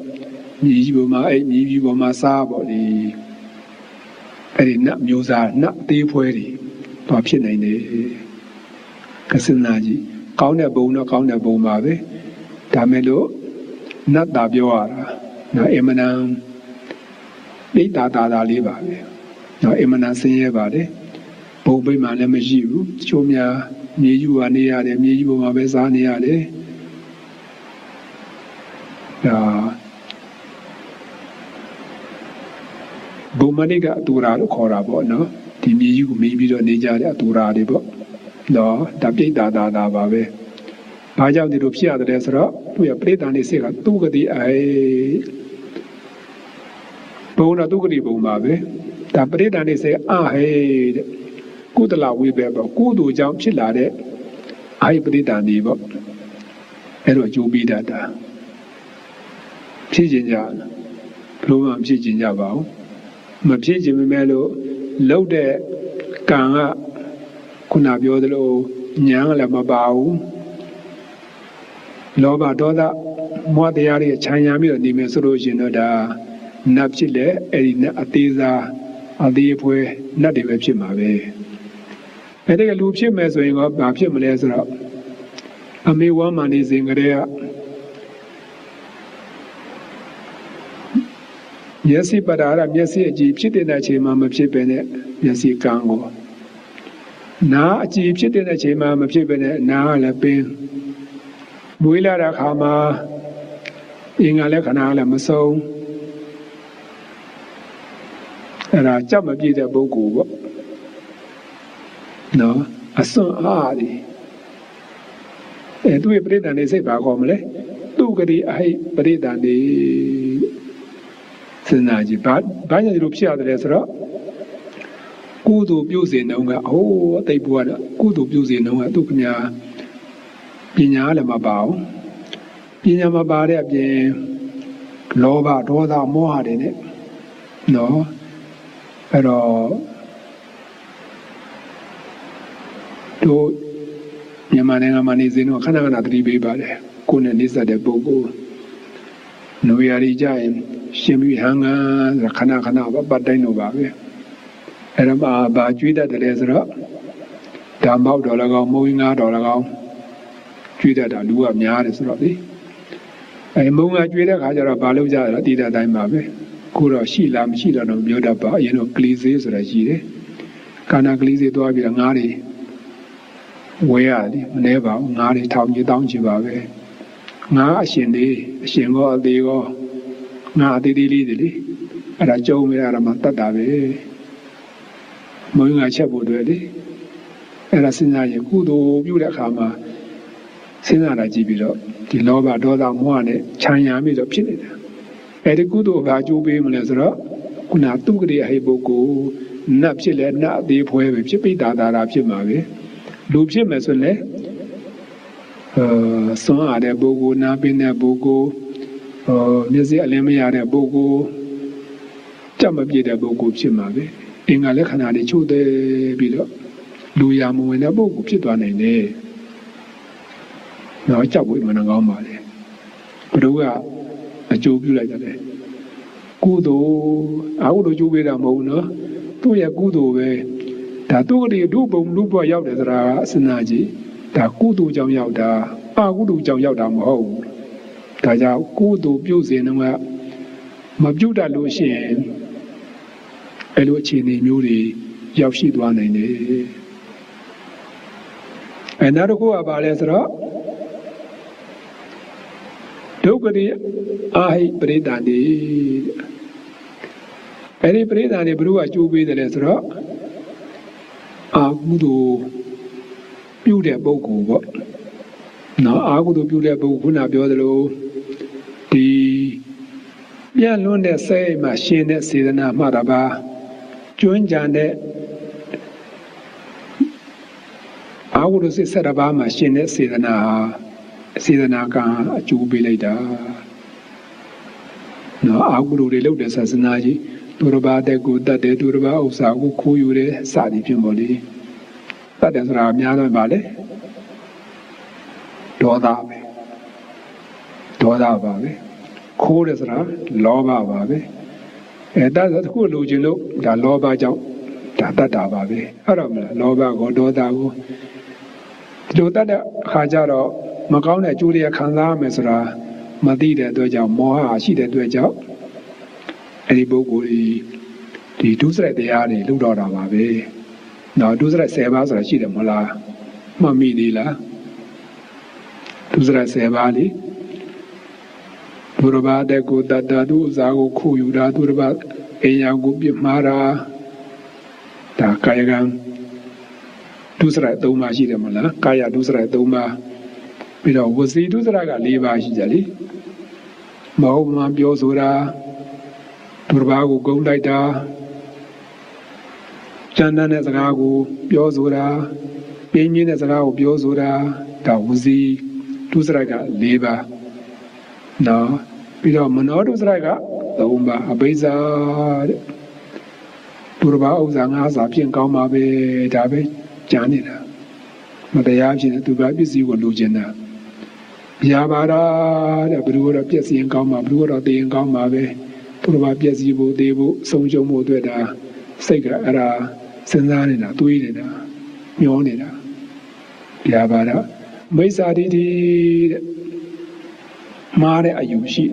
မြေကြီးပေါ်မှာအဲ့မြေကြီးပေါ်မှာစားပေါ့လေအဲ့ဒီနတ်မျိုးစားနတ်အသေးဖွဲတွေတော့ဖြစ်နိုင်တယ်ကစနာကြီးကောင်းတဲ့ဘုံတော့ကောင်းတဲ့ဘုံပါပဲဒါမဲ့လို့နတ်တာပြောရတာနော်အမနံပိတာတာလေးပါပဲနော်အမနံဆင်းရဲပါတယ်ဘုံပိမှလည်းမရှိဘူးချိုးများမြေကြီးကနေရတယ်မြေကြီးပေါ်မှာပဲစားနေရတယ်ဒါဘုံမနိကအတူရာလို့ခေါ်တာပေါ့နော်ဒီမြေကြီးကိုမီးပြီးတော့နေကြတဲ့အတူရာတွေပေါ့နော်ဒါပိတာတာပါပဲဘာကြောင့်ဒီလိုဖြစ်ရတယ်ဆိုတော့သူရပရိသတ်နေစိတ်ကသူကတိအဲဘုံတော့သူကတိဘုံပါပဲဒါပရိသတ်နေစိတ်အဟဲတဲ့ကုသလဝိဘေပေါ့ကုသိုလ်ကြောင့်ဖြစ်လာတဲ့အာဟိပရိသတ်နေပေါ့အဲ့တော့အကျိုးပေးတတ်တာဖြစ်ခြင်းကြဘလို့မှဖြစ်ခြင်းကြပါဘူးမဖြစ်ခြင်းမဲ့လို့လှုပ်တဲ့ကံကခုနပြောသလိုဉာဏ်ကလည်းမပါဘူးလောဘဒေါသမောဟတရားတွေခြံရံပြီးတော့နေမယ်ဆိုလို့ရှိရင်တော့ဒါနတ်ဖြစ်လေအဲ့ဒီနတ်အသေးစားအသေးဖွဲနတ်တွေပဲဖြစ်မှာပဲအဲ့ဒီကလူဖြစ်မယ်ဆိုရင်ကဘာဖြစ်မလဲဆိုတော့အမေဝမ်းမာနေစဉ်ကတည်းကမျက်စိပဒါရမျက်စိအကြည့်ဖြစ်တဲ့အချိန်မှာမဖြစ်ပဲနဲ့မျက်စိကန်းကိုနားအကြည့်ဖြစ်တဲ့အချိန်မှာမဖြစ်ပဲနဲ့နားကလည်းပင်မွေးလာတဲ့အခါမှာအင်္ဂါလည်းခဏလည်းမဆုံးအဲ့ဒါကြောက်မပြည့်တဲ့ပုဂ္ဂိုလ်ပေါ့နော်အစွမ်းအားဒီသူ့ရဲ့ပရိသတ်နေစိတ်ပါခေါ်မလဲသူကတိအဟိပရိသတ်နေစဉ်းစားကြည့်ဘာကြောင့်ဒီလိုဖြစ်ရတယ်ဆိုတော့ကုသိုလ်ပြုစေနှုံးကအသိဘုရားကုသိုလ်ပြုစေနှုံးကသူခင်ဗျာပညာလည်းမပါဘူးပညာမပါတဲ့အပြင်လောဘဒေါသမောဟတွေနဲ့နော်အဲ့တော့တို့မြန်မာနိုင်ငံမှာနေစဉ်တော့ခဏခဏသတိပေးပါတယ်ကိုယ်နဲ့နေဆက်တဲ့ပုဂ္ဂိုလ်နွေရာကြီးကြရင်ရှင်ပြီးဟန်ကခဏခဏပတ်တိုင်းတော့ပါပဲအဲ့ဒါမှဘာကျွေးတတ်တယ်ဆိုတော့ဓမ္မောက်တော်၎င်းမုံငါးတော်၎င်းကျွေးတတ်တာလူကများတယ်ဆိုတော့လေမုံငါကျွေးတဲ့ခါကျတော့ဘာလုပ်ကြရလဲတည်တဲ့အတိုင်းပါပဲကိုတော့ရှိလားမရှိတော့တော့ပြောတတ်ပါအရင်တော့ကလီစေးဆိုတာရှိတယ်ကာနာကလီစေးသွားပြီးတော့ငါးတွေဝဲရတယ်မနှဲပါဘူးငါးတွေထောင်ကြီးတောင်းချင်ပါပဲငါးအရှင်ကောအသေးကောငါအသေးသေးလေးတွေလေအဲ့ဒါကြုံမိရတာမှတတ်တာပဲမုံငါချက်ဖို့တွေ့လေ အဲ့ဒါစဉ်းစားရင်ကုသိုလ်ပြုတဲ့အခါမှာစဉ်းစားတာကြည့်ပြီးတော့ဒီလောဘဒေါသမောဟနဲ့ခြံရံပြီးတော့ဖြစ်နေတာအဲ့ဒီကုသိုလ်ဘာကျိုးပေးမလဲဆိုတော့ခုနသူကတိအဟိပုဂ္ဂိုလ်နတ်ဖြစ်လဲနတ်အသေးဖွဲပဲဖြစ်ပိတ္တာတာဖြစ်မှာပဲလူဖြစ်မယ်ဆိုရင်စွမ်းအားတဲ့ပုဂ္ဂိုလ်နာပင်တဲ့ပုဂ္ဂိုလ်မျက်စိအလင်းမရတဲ့ပုဂ္ဂိုလ်ကြက်မပြည့်တဲ့ပုဂ္ဂိုလ်ဖြစ်မှာပဲအင်္ဂါလက္ခဏာတွေချုပ်သေးပြီးတော့လူရမဝင်တဲ့ပုဂ္ဂိုလ်ဖြစ်သွားနိုင်တယ်။တော့ကြောက်ဖို့မနှကောင်းပါလေ။ဘုရားကအကျိုးပြုလိုက်တယ်ကုသိုလ်အကုသိုလ်ကျိုးပေးတာမဟုတ်ဘူးနော်။သူ့ရဲ့ကုသိုလ်ပဲဒါသူ့ကလေးဒုဘုံလူဘွားရောက်တယ်ဆိုတာအစနာကြီးဒါကုသိုလ်ကြောင့်ရောက်တာအကုသိုလ်ကြောင့်ရောက်တာမဟုတ်ဘူး။ဒါကြောင့်ကုသိုလ်ပြုစဉ်တော့မပြုတ်တတ်လို့ရှိရင်အဲ့လိုအခြေအနေမျိုးတွေရောက်ရှိသွားနိုင်တယ်။နောက်တစ်ခုကဘာလဲဆိုတော့ဒုက္ခတိအာဟိပရိသန္တိအဲ့ဒီပရိသန္တိဘုရားကျိုးပေးတယ်ဆိုတော့အာဟုသို့ပြုတဲ့ပုဂ္ဂိုလ်ပေါ့နော်အာဟုသို့ပြုတဲ့ပုဂ္ဂိုလ်ခုနပြောသလိုဒီပြန့်လွန်းတဲ့စိတ်မှာရှင်တဲ့စေတနာမှတာပါကျွမ်းကြံတဲ့အာဟုသို့စိတ်7ပါးမှာရှင်တဲ့စေတနာကအကျိုးပေးလိုက်တာနော်အာဟုသို့တွေလုပ်တဲ့ဆန္ဒကြီးသူတစ်ပါးတဲ့ကိုတတ်တယ်သူတစ်ပါးဥစ္စာကိုခိုးယူတယ်စသည်ဖြင့်ပေါ့လေတတ်တယ်ဆိုတာအများဆုံးပါလေဒေါသပါပဲခိုးတယ်ဆိုတာလောဘပါပဲဒါဆိုတစ်ခုလိုချင်လို့ဒါလောဘကြောင့်ဒါတတ်တာပါပဲအဲ့တော့မလားလောဘကိုဒေါသကိုဒီလိုတတ်တဲ့အခါကျတော့မကောင်းတဲ့အကျိုးတွေခံစားရမယ်ဆိုတာမသိတဲ့အတွက်ကြောင့်မောဟရှိတဲ့အတွက်ကြောင့်အဲ့ဒီပုဂ္ဂိုလ်ဒီဒုစရိုက်တရားတွေလုပ်တော့တာပါပဲနော်ဒုစရိုက်10ပါးဆိုတာရှိတယ်မဟုတ်လားမှတ်မိသေးလားဒုစရိုက်10ပါးလေသူတစ်ပါးတဲ့ကိုတတ်တာသူဥစားကိုခိုးယူတာသူတစ်ပါးအိမ်ယာကိုပြစ်မှားတာဒါကာယကံဒုစရိုက်3ပါးရှိတယ်မဟုတ်လားကာယဒုစရိုက်3ပါးပြီးတော့ဝစီဒုစရိုက်က4ပါးရှိကြလေမဟုတ်မှပြောဆိုတာသူတစ်ပါးကိုဂုဏ်လိုက်တာကျမ်းတဲ့စကားကိုပြောဆိုတာပြင်းပြင်းတဲ့စကားကိုပြောဆိုတာဒါဝစီဒုစရိုက်က4ပါးနော်ပြီးတော့မနောဒုစရိုက်က3ပါးအဘိဇာတဲ့သူတစ်ပါးဥစ္စာငါးစာဖြင့်ကောင်းပါပဲဒါပဲကြံနေတာမတရားဖြစ်တဲ့သူကပစ္စည်းကိုလိုချင်တာရပါလားတဲ့ဘယ်လိုတော့ပြည့်စည်ရင်ကောင်းမှာဘယ်လိုတော့တည်ရင်ကောင်းမှာပဲသူတစ်ပါးပြည့်စည်ဖို့တည်ဖို့ဆုံးရှုံးဖို့အတွက်ဒါစိတ်ကအဲ့ဒါစဉ်းစားနေတာတွေးနေတာမျောနေတာရပါလားမိစ္ဆာဒိဋ္ဌိတဲ့မှားတဲ့အယူရှိ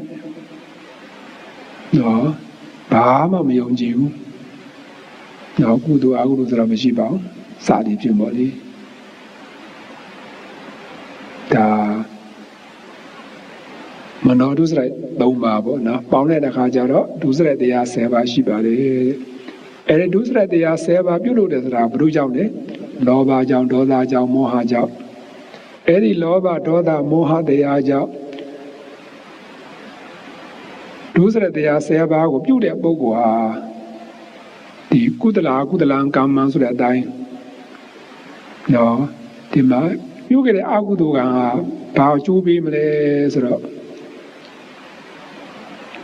နော်ဘာမှမယုံကြည်ဘူးနော်ကုသိုလ်အကုသိုလ်ဆိုတာမရှိပါဘူးစသည်ဖြင့်ပေါ့လေဒါမနောဒုစရိုက်3ပါးပေါ့နော်ပေါင်းတဲ့အခါကျတော့ဒုစရိုက်တရား10ပါးရှိပါတယ်အဲ့ဒီဒုစရိုက်တရား10ပါးပြုလုပ်တယ်ဆိုတာဘယ်လိုကြောင့်လဲလောဘကြောင့်ဒေါသကြောင့်မောဟကြောင့်အဲ့ဒီလောဘဒေါသမောဟတရားကြောင့်ဒုစရိုက်တရား10ပါးကိုပြုတဲ့ပုဂ္ဂိုလ်ဟာဒီကုသလံကာမံဆိုတဲ့အတိုင်းနော်ဒီမှာပြုခဲ့တဲ့အကုသိုလ်ကဘာအကျိုးပေးမလဲဆိုတော့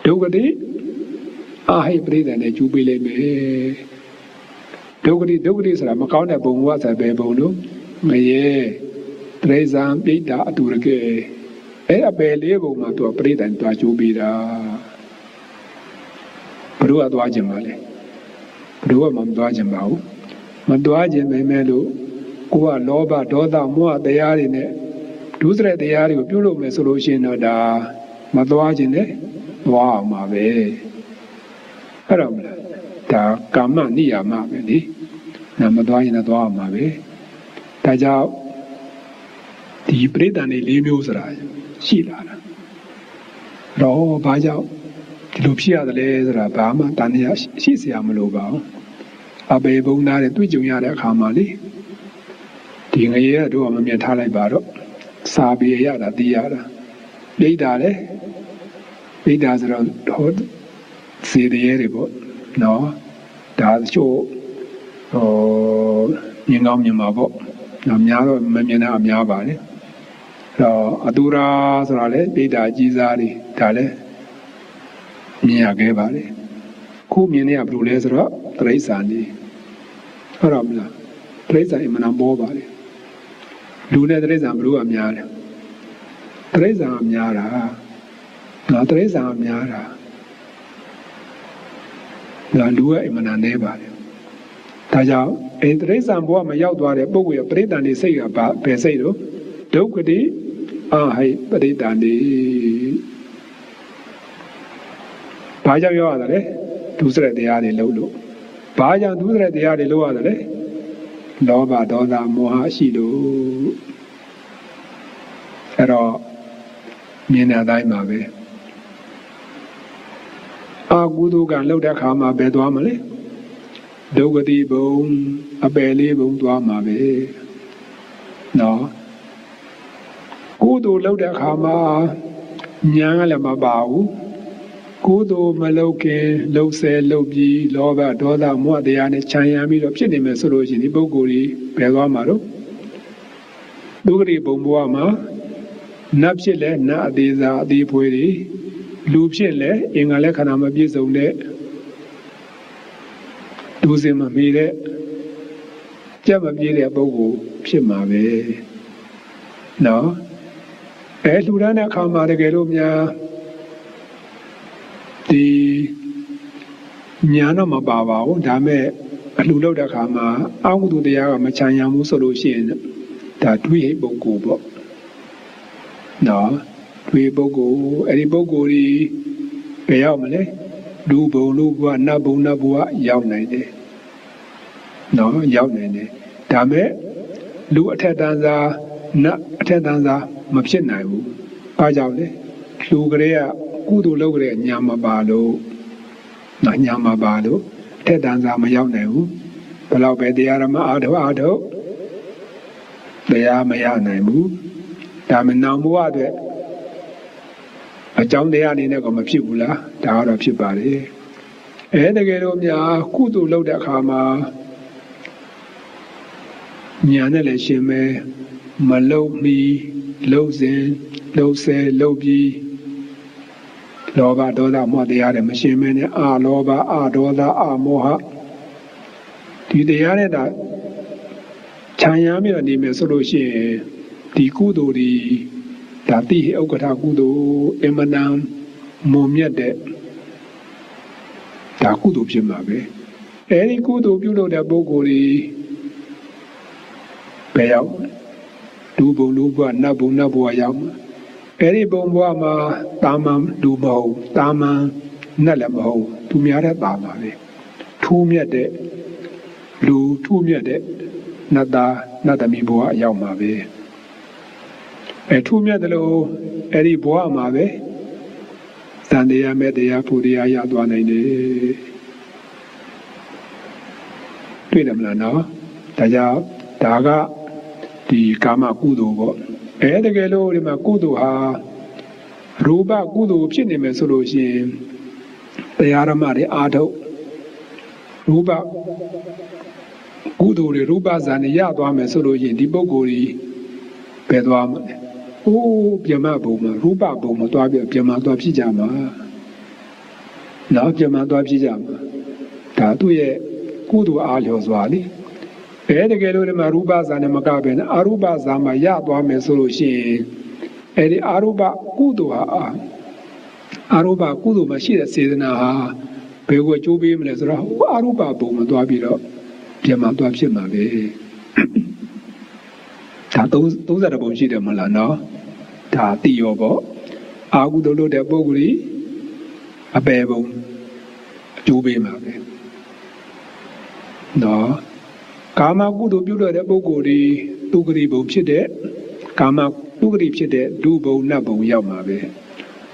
ဒုက္ခတိအာဟိပရိသန္တိကျိုးပေးလိုက်မယ်ဒုက္ခတိဆိုတာမကောင်းတဲ့ဘုံဘဝဆိုပဲဘုံလို့ငရဲတရိဇံပိဋ္ဌာအတူရကဲအဲ့အပယ်လေးဘုံမှာသူကပရိသန္တိတွားကျိုးပေးတာဘုရားသွားခြင်းပါလေဘုရားမှမသွားခြင်းပါဘူးမသွားခြင်းပဲမဲ့လို့ကိုကလောဘဒေါသမောဟတရားတွေနဲ့ဒုစရိုက်တရားတွေကိုပြုလုပ်မယ်ဆိုလို့ရှိရင်တော့ဒါမသွားခြင်းနဲ့သွားအောင်ပါပဲအဲ့တော့မလားဒါကာမနိယာမပဲလေနာမသွားရင်တော့သွားအောင်ပါပဲဒါကြောင့်ဒီပရိသန္တိ၄မျိုးဆိုတာရှိလာတာတော့ဘာကြောင့်ဒီလိုဖြစ်ရတယ်လဲဆိုတာဘာမှတန်တရားရှိစရာမလိုပါဘူးအပေဘုံသားတွေတွေ့ကြုံရတဲ့အခါမှာလေ ဒီငရေကတော့မမြင်ထားလိုက်ပါတော့စာပေရတာသိရတာပိဋ္ဌာလေပိဋ္ဌာဆိုတော့ဟောစေတရေတွေပေါ့နော်ဒါချို့မြင်ကောင်းမြင်ပါပေါ့နော်များတော့မမြင်တာအများပါလေအတူရာဆိုတာလေပိဋ္ဌာကြီးစားတွေဒါလည်းမြင်ရခဲ့ပါလေခုမြင်နေရဘယ်လိုလဲဆိုတော့တိရစ္ဆာန်တွေဟုတ်တော့မလားတိရစ္ဆာန်အမှန်ပေါ်ပါလေလူနဲ့တိရစ္ဆာန်ဘယ်လိုအများလဲတိရစ္ဆာန်အများတာနော်တိရစ္ဆာန်အများတာဒါလူရဲ့အမှန်နဲ့ပါလေဒါကြောင့်တိရစ္ဆာန်ဘဝမှာရောက်သွားတဲ့ပုဂ္ဂိုလ်ရဲ့ပရိသန်နေစိတ်ကဘယ်စိတ်တော့ဒုက္ခတိဟိပရိသန်နေဘာကြောင့်ရောက်ရတာလဲဒုစရတရားတွေလုံးလို့ဘာကြောင့်ဒုစရတရားတွေလုံးရတယ်လဲလောဘဒေါသမောဟရှိလို့အဲ့တော့မြင်တဲ့အတိုင်းပါပဲအကုသိုလ်ကလှုပ်တဲ့အခါမှာဘယ်သွားမလဲဒုက္ခတိဘုံအပယ်လေးဘုံသွားမှာပဲနော်ကုသိုလ်လှုပ်တဲ့အခါမှာဉာဏ်ကလည်းမပါဘူးကုသိုလ်မလုပ်ခင်လှုပ်ဆဲလှုပ်ပြီးလောဘဒေါသမောဟတရားနဲ့ခြံရံပြီးတော့ဖြစ်နေမယ်ဆိုလို့ရှိရင်ဒီပုဂ္ဂိုလ်ကြီးဘယ်သွားမှာတော့ဒုက္ခတိဘုံဘဝမှာနတ်ဖြစ်လဲနတ်အသေးစားအသေးဖွေးတွေလူဖြစ်လဲအင်္ဂါလက္ခဏာမပြည့်စုံတဲ့ဒုစင်မမီတဲ့ကြက်မပြေးတဲ့ပုဂ္ဂိုလ်ဖြစ်မှာပဲနော်လူရမ်းတဲ့အခါမှာတကယ်လို့များဒီညာတော့မပါပါဘူးဒါမဲ့အလှလုပ်တဲ့အခါမှာအောက်ကုသိုလ်တရားကမချမ်းရဘူးဆိုလို့ရှိရင်ဒါတွေးပုဂ္ဂိုလ်ပေါ့နော်တွေးပုဂ္ဂိုလ်အဲ့ဒီပုဂ္ဂိုလ်ကြီးဘယ်ရောက်မလဲလူဘုံလူဘဝနတ်ဘုံနတ်ဘဝရောက်နိုင်တယ်နော်ရောက်နိုင်တယ်ဒါမဲ့လူအထက်တန်းစားနတ်အထက်တန်းစားမဖြစ်နိုင်ဘူးဘာကြောင့်လဲလူကလေးကကုသိုလ်လုပ်ကြတဲ့ညာမပါလို့နော်ညာမပါလို့အထက်တန်းစားမရောက်နိုင်ဘူးဘယ်တော့ပဲတရားဓမ္မအားထုတ်တရားမရနိုင်ဘူးဒါမှနောင်ဘဝအတွက်အကြောင်းတရားအနေနဲ့ကမဖြစ်ဘူးလားဒါကတော့ဖြစ်ပါလေတကယ်လို့များကုသိုလ်လုပ်တဲ့အခါမှာညာနဲ့လည်းရှင်မဲမလုံမီလုံစဉ်လုံဆဲလုံပြီးလောဘဒေါသမောဟတရားတွေမရှင်မဲနဲ့အာလောဘအာဒေါသအာမောဟဒီတရားနဲ့ဒါခြံရမ်းပြီးတော့နေမယ်ဆိုလို့ရှိရင်ဒီကုသိုလ်ဒီဒါတိဟိဥက္ကဋ္ဌကုသိုလ်အမနံမုံမြတ်တဲ့ဒါကုသိုလ်ဖြစ်မှာပဲအဲဒီကုသိုလ်ပြုလုပ်တဲ့ပုဂ္ဂိုလ်ကြီးဘယ်ရောက်လူဘုံလူဘဝနတ်ဘုံနတ်ဘဝရောက်မှာအဲဒီဘုံဘဝမှာတာမန်လူမဟုတ်တာမန်နတ်လည်းမဟုတ်သူများတဲ့တာမှာပဲထူးမြတ်တဲ့လူထူးမြတ်တဲ့နတ်သားနတ်သမီးဘဝရောက်မှာပဲထူးမြတ်တယ်လို့အဲ့ဒီဘဝမှာပဲသံတရားမဲ့တရားဖို့တရားရသွားနိုင်တယ်တွေ့တယ်မလားနော်ဒါကြောင့်ဒါကဒီကာမကုသိုလ်ပေါ့တကယ်လို့ဒီမှာကုသိုလ်ဟာရူပကုသိုလ်ဖြစ်နေမယ်ဆိုလို့ရှိရင်တရားဓမ္မတွေအားထုတ်ရူပကုသိုလ်တွေရူပဇာနဲ့ရသွားမယ်ဆိုလို့ရှိရင်ဒီပုဂ္ဂိုလ်ကြီးဘယ်သွားမလဲပြမဘုံမှာရူပဘုံမှာသွားပြမသွားဖြစ်ကြမှာနောက်ပြမသွားဖြစ်ကြမှာဒါသူ့ရဲ့ကုသိုလ်အားလျော်စွာလေတကယ်လို့ဒီမှာရူပဇာနဲ့မကပဲနဲ့အရူပဇာမှာရသွားမယ်ဆိုလို့ရှိရင်အဲဒီအရူပကုသိုလ်ဟာအရူပကုသိုလ်မှာရှိတဲ့စေတနာဟာဘယ်ကိုကျိုးပေးမလဲဆိုတော့အရူပဘုံမှာသွားပြီးတော့ပြမသွားဖြစ်မှာပဲဒါ30ဘုံရှိတယ်မလားနော်ဒါတိရောပေါ့အာဟုတုလို့တဲ့ပုဂ္ဂိုလ်ကြီးအပယ်ဘုံအကျိုးပေးမှာပဲနော်ကာမကုသိုလ်ပြုတဲ့ပုဂ္ဂိုလ်ကြီးဒုက္ခတိဘုံဖြစ်တဲ့ကာမဒုက္ခတိဖြစ်တဲ့ဒုဘုံနတ်ဘုံရောက်မှာပဲ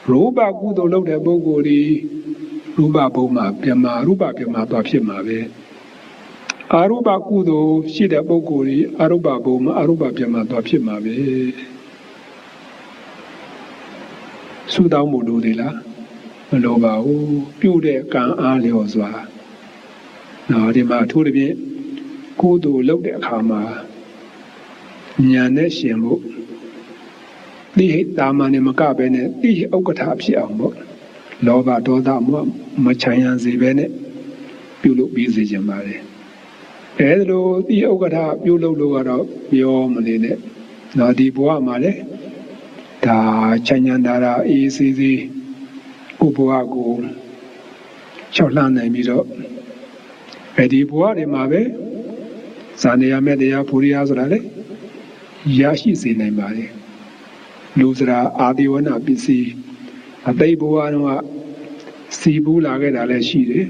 ရူပကုသိုလ်လုပ်တဲ့ပုဂ္ဂိုလ်ကြီးရူပဘုံမှာပြမရူပပြမသွားဖြစ်မှာပဲ အာရုပကုသိုလ်ရှိတဲ့ပုဂ္ဂိုလ်ကြီးအာရုပဘုံမှာအာရုပပြမှာသွားဖြစ်မှာပဲဆုတောင်းမှုလို့ဒီလားမလိုပါဘူးပြုတဲ့ကံအားလျော်စွာနော်ဒီမှာအထူးသဖြင့်ကုသိုလ်လုပ်တဲ့အခါမှာဉာဏ်နဲ့ရှင်ဖို့တိဟိတာမန်နဲ့မကပဲနဲ့တိဟိဥက္ကဋ္ဌဖြစ်အောင်ပေါ့လောဘဒေါသမချမ်းရံစေပဲနဲ့ပြုလုပ်ပြီးစေခြင်းပါတယ်အဲဒါလိုတိဥက္ကဋ္ဌပြုလုပ်လို့ကတော့ပြောမနေနဲ့နော်ဒီဘဝမှာလေဒါချမ်းသာတာအေးစေးစေးကိုဘဝကိုချောက်လှမ်းနိုင်ပြီးတော့အဲဒီဘဝတွေမှာပဲဇာနေရမဲ့တရားဖူရိယဆိုတာလေရရှိစေနိုင်ပါတယ်လူစရာအာဒီဝနာပစ္စည်းအသိဘဝတော့စီဘူးလာခဲ့တာလည်းရှိတယ်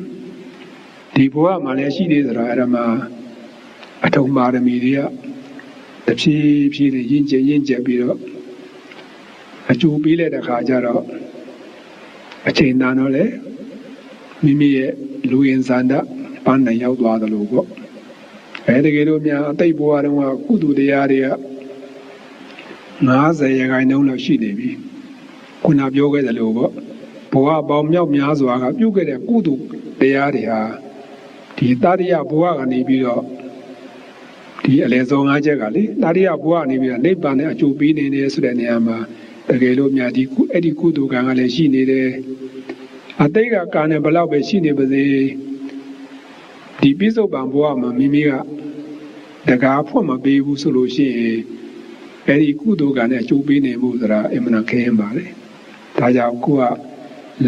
ဒီဘဝမှာလည်းရှိသေးဆိုတာအဲ့ဒါမှအထုံပါရမီတွေကတဖြည်းဖြည်းရင့်ကျက်ပြီးတော့အကျိုးပေးလိုက်တဲ့ခါကျတော့အချိန်တန်တော့လေမိမိရဲ့လူရင်ဇာတပန်းနိုင်ရောက်သွားတယ်လို့ပေါ့အဲတကယ်လို့များအသိဘဝတုန်းကကုသိုလ်တရားတွေက90%လောက်ရှိနေပြီခုနပြောခဲ့တယ်လို့ပေါ့ဘဝပေါင်းမြောက်များစွာကပြုခဲ့တဲ့ကုသိုလ်တရားတွေဟာဒီတတိယဘဝကနေပြီးတော့ဒီအလယ်ဆုံး၅ချက်ကလေတတိယဘဝကနေပြီးတော့နိဗ္ဗာန်နဲ့အကျိုးပေးနေတယ်ဆိုတဲ့နေရာမှာတကယ်လို့များဒီအဲ့ဒီကုသိုလ်ကံကလည်းရှိနေတယ်အတိတ်ကကံနဲ့ဘယ်လောက်ပဲရှိနေပါစေဒီပြစ္ဆုတ်ပံဘဝမှာမိမိကတကားဖွင့်မပေးဘူးဆိုလို့ရှိရင်အဲ့ဒီကုသိုလ်ကံနဲ့အကျိုးပေးနေမှုဆိုတာအမှန်ခဲရင်ပါလေဒါကြောင့်ကိုက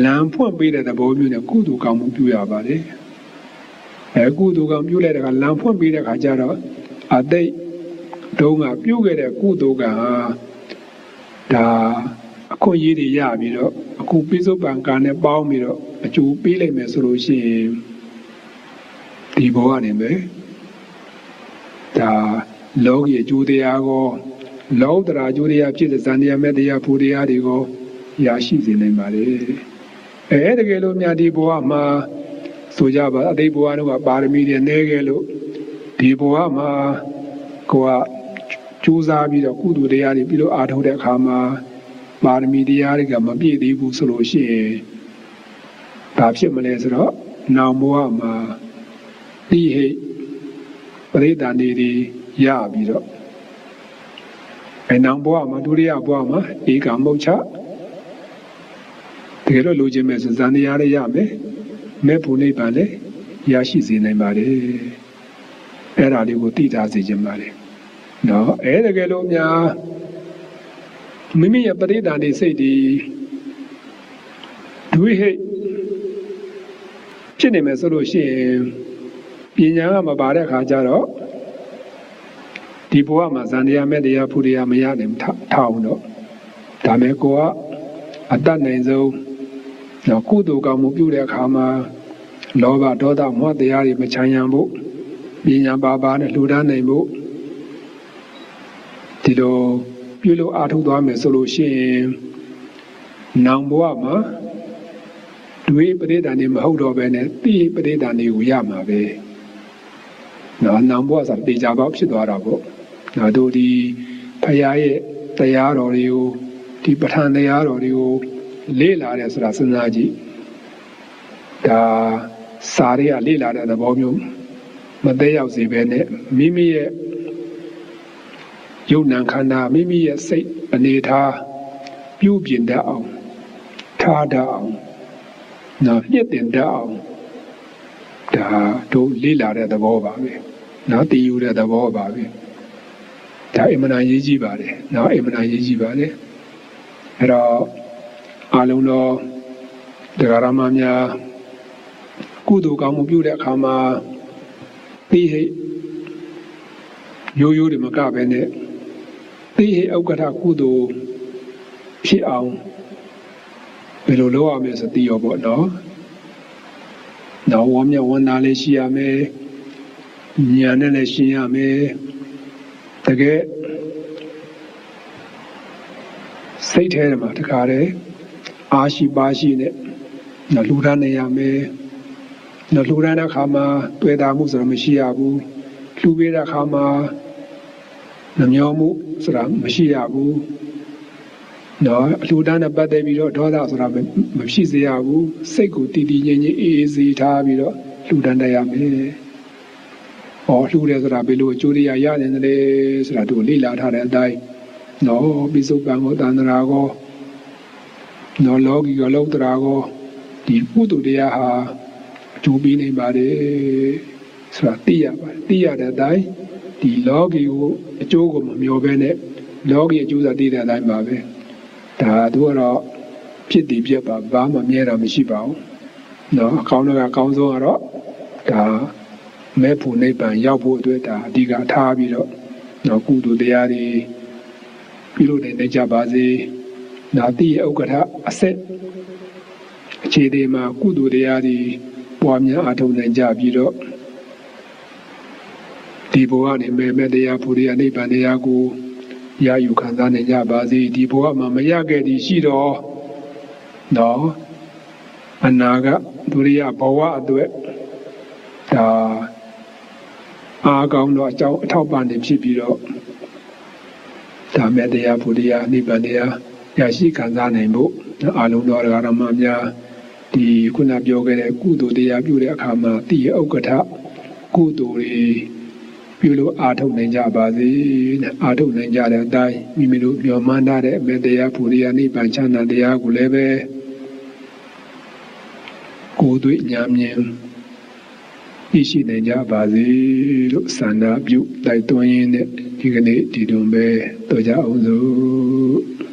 လမ်းဖွင့်ပေးတဲ့သဘောမျိုးနဲ့ကုသိုလ်ကောင်းမှုပြုရပါတယ်ကုသိုလ်ကောင်းပြုလိုက်တဲ့အခါလမ်းဖွင့်ပေးတဲ့အခါကျတော့အတိတ်တုန်းကပြုခဲ့တဲ့ကုသိုလ်ကံဟာဒါအခွင့်အရေးတွေရပြီးတော့အခုပြစ္ဆုတ်ပံကံနဲ့ပေါင်းပြီးတော့အကျိုးပေးလိုက်မယ်ဆိုလို့ရှိရင်ဒီဘဝနေပဲဒါလောကီအကျိုးတရားကိုလောကရာအကျိုးတရားဖြစ်တဲ့ဇန်တရားမဲ့တရားဖို့တရားတွေကိုရရှိစေနိုင်ပါလေတကယ်လို့များဒီဘဝမှာဆိုကြပါအတိတ်ဘဝတော့ပါရမီတွေနည်းခဲ့လို့ဒီဘဝမှာကိုကကြိုးစားပြီးတော့ကုသိုလ်တရားတွေပြီးလို့အားထုတ်တဲ့အခါမှာပါရမီတရားတွေကမပြည့်သေးဘူးဆိုလို့ရှိရင်ဘာဖြစ်မလဲဆိုတော့နောင်ဘဝမှာတိဟိပရိသန္တိတွေရပြီးတော့နောင်ဘဝမှာဒုတိယဘဝမှာဧကမုတ်ချတကယ်လို့လိုချင်မဲ့ဇန်တရားတွေရမယ်မဲ့ဖို့နိဗ္ဗာန်လည်းရရှိစေနိုင်ပါတယ်အဲ့ဒါလေးကိုသိထားစေခြင်းပါလေနော်တကယ်လို့များမိမိရဲ့ပရိသန္တိစိတ်ဒီဒွိဟိဖြစ်နေမယ်ဆိုလို့ရှိရင်ပညာကမပါတဲ့အခါကျတော့ဒီဘဝမှာဇန်တရားမဲ့တရားဖူတရားမရနိုင်ထောင်တော့ဒါမဲ့ကိုကအတတ်နိုင်ဆုံးတော့ကုသိုလ်ကောင်းမှုပြုတဲ့အခါမှာလောဘဒေါသမောဟတရားတွေမချမ်းရံဖို့ပညာပါနဲ့လှူဒါန်းနိုင်ဖို့ဒီလိုပြုလို့အားထုတ်သွားမယ်ဆိုလို့ရှိရင်နောင်ဘဝမှာဒွေပရိသန္တိမဟုတ်တော့ဘဲနဲ့တိပရိသန္တိကိုရမှာပဲနော်နောင်ဘဝဆိုတေချာပေါက်ဖြစ်သွားတာပေါ့နော်တို့ဒီဖရာရဲ့တရားတော်တွေကိုဒီပဋ္ဌာန်းတရားတော်တွေကိုလေ့လာတယ်ဆိုတာစဉ်းစားကြည့်ဒါစာတွေကလေ့လာတဲ့သဘောမျိုးမသေးရောက်စေပဲနဲ့မိမိရဲ့ယုံနာခန္ဓာမိမိရဲ့စိတ်အနေထားပြုပြင်တတ်အောင်ထားတတ်အောင်နော်ပြည့်တင်တတ်အောင်ဒါတို့လေ့လာတဲ့သဘောပါပဲနော်တည်ယူတဲ့သဘောပါပဲဒါအမှန်အရေးကြီးပါတယ်နော်အမှန်အရေးကြီးပါတယ်အဲ့တော့အလုံးတော်တရားရမများကုသိုလ်ကောင်းမှုပြုတဲ့အခါမှာသိဟိရိုးတွေမကပဲနဲ့သိဟိဥက္ကဋ္ဌကုသိုလ်ဖြစ်အောင်ဘယ်လိုလုပ်ရမလဲဆိုသိရောပေါ့နော်ဝမ်းမြောက်ဝမ်းသာလေးရှိရမယ်ဉာဏ်နဲ့လည်းရှင်းရမယ်တကယ်စိတ်ထဲမှာတခါတည်းအားရှိပါရှိနဲ့လူထားနေရမယ် နော်လှူဒန်းတဲ့အခါမှာတွေ့တာမှုဆိုတာမရှိရဘူးလှူပေးတဲ့အခါမှာနှမျောမှုဆိုတာမရှိရဘူးနော်အလှူဒန်းနဲ့ပတ်သက်ပြီးတော့ဒေါသဆိုတာမဖြစ်စေရဘူးစိတ်ကိုတည်တည်ငြိမ်ငြိမ်အေးအေးစေထားပြီးတော့လှူဒန်းတတ်ရမယ်။လှူတယ်ဆိုတာဘယ်လိုအကျိုးတရားရတယ်လဲဆိုတာတို့လေ့လာထားတဲ့အတိုင်းနော်ပိစုပန်ကိုတန္တရာကိုနော်လောကီကလောတရာကိုဒီကုသိုလ်တရားဟာအကျိုးပေးနိုင်ပါတယ်ဆိုတာသိရပါတယ်။သိရတဲ့အတိုင်းဒီလောကီကိုအကျိုးကိုမမျှော်ဘဲနဲ့လောကီအကျိုးသာသိတဲ့အတိုင်းပါပဲ။ဒါတို့ကတော့ဖြစ်တည်ပြက်ပါဘာမှမြဲတာမရှိပါဘူး။နော်အကောင်းတော့အကောင်းဆုံးကတော့ဒါမဲ့ဖို့နိဗ္ဗာန်ရောက်ဖို့အတွက်ဒါအဓိကထားပြီးတော့နော်ကုသိုလ်တရားတွေပြုလုပ်နိုင်ကြပါစေ။နာတိရဲ့ဥက္ကဋ္ဌအဆက်အခြေဒီမှာကုသိုလ်တရားတွေပွားများအားထုတ်နိုင်ကြပြီးတော့ဒီဘဝနဲ့မဲ့တရားဖို့တရားနိဗ္ဗာန်တရားကိုရယူခံစားနိုင်ကြပါစေဒီဘဝမှာမရခဲ့သည်ရှိတော့နော်အနာဂတ်ဒုရိယဘဝအတွက်ဒါအားကောင်းတော့အကြောင်းအထောက်ပံ့နေဖြစ်ပြီးတော့ဒါမဲ့တရားဖို့တရားနိဗ္ဗာန်တရားရရှိခံစားနိုင်ဖို့အာလုံးတော်ရမများဒီခုနပြောခဲ့တဲ့ကုသိုလ်တရားပြုတဲ့အခါမှာတိရဲ့ဥက္ကဋ္ဌကုသိုလ်တွေပြုလို့အားထုတ်နိုင်ကြပါစေအားထုတ်နိုင်ကြတဲ့အတိုင်းမိမိတို့မျှော်မှန်းထားတဲ့အမဲ့တရားဖို့တရားနိဗ္ဗာန်ချမ်းသာတရားကိုလည်းပဲကိုယ်တွေ့ဉာဏ်မြင်သိရှိနိုင်ကြပါစေလို့ဆန္ဒပြုတိုက်တွန်းရင်းနဲ့ဒီကနေ့ဒီတွင်ပဲတော်ကြအောင်စို့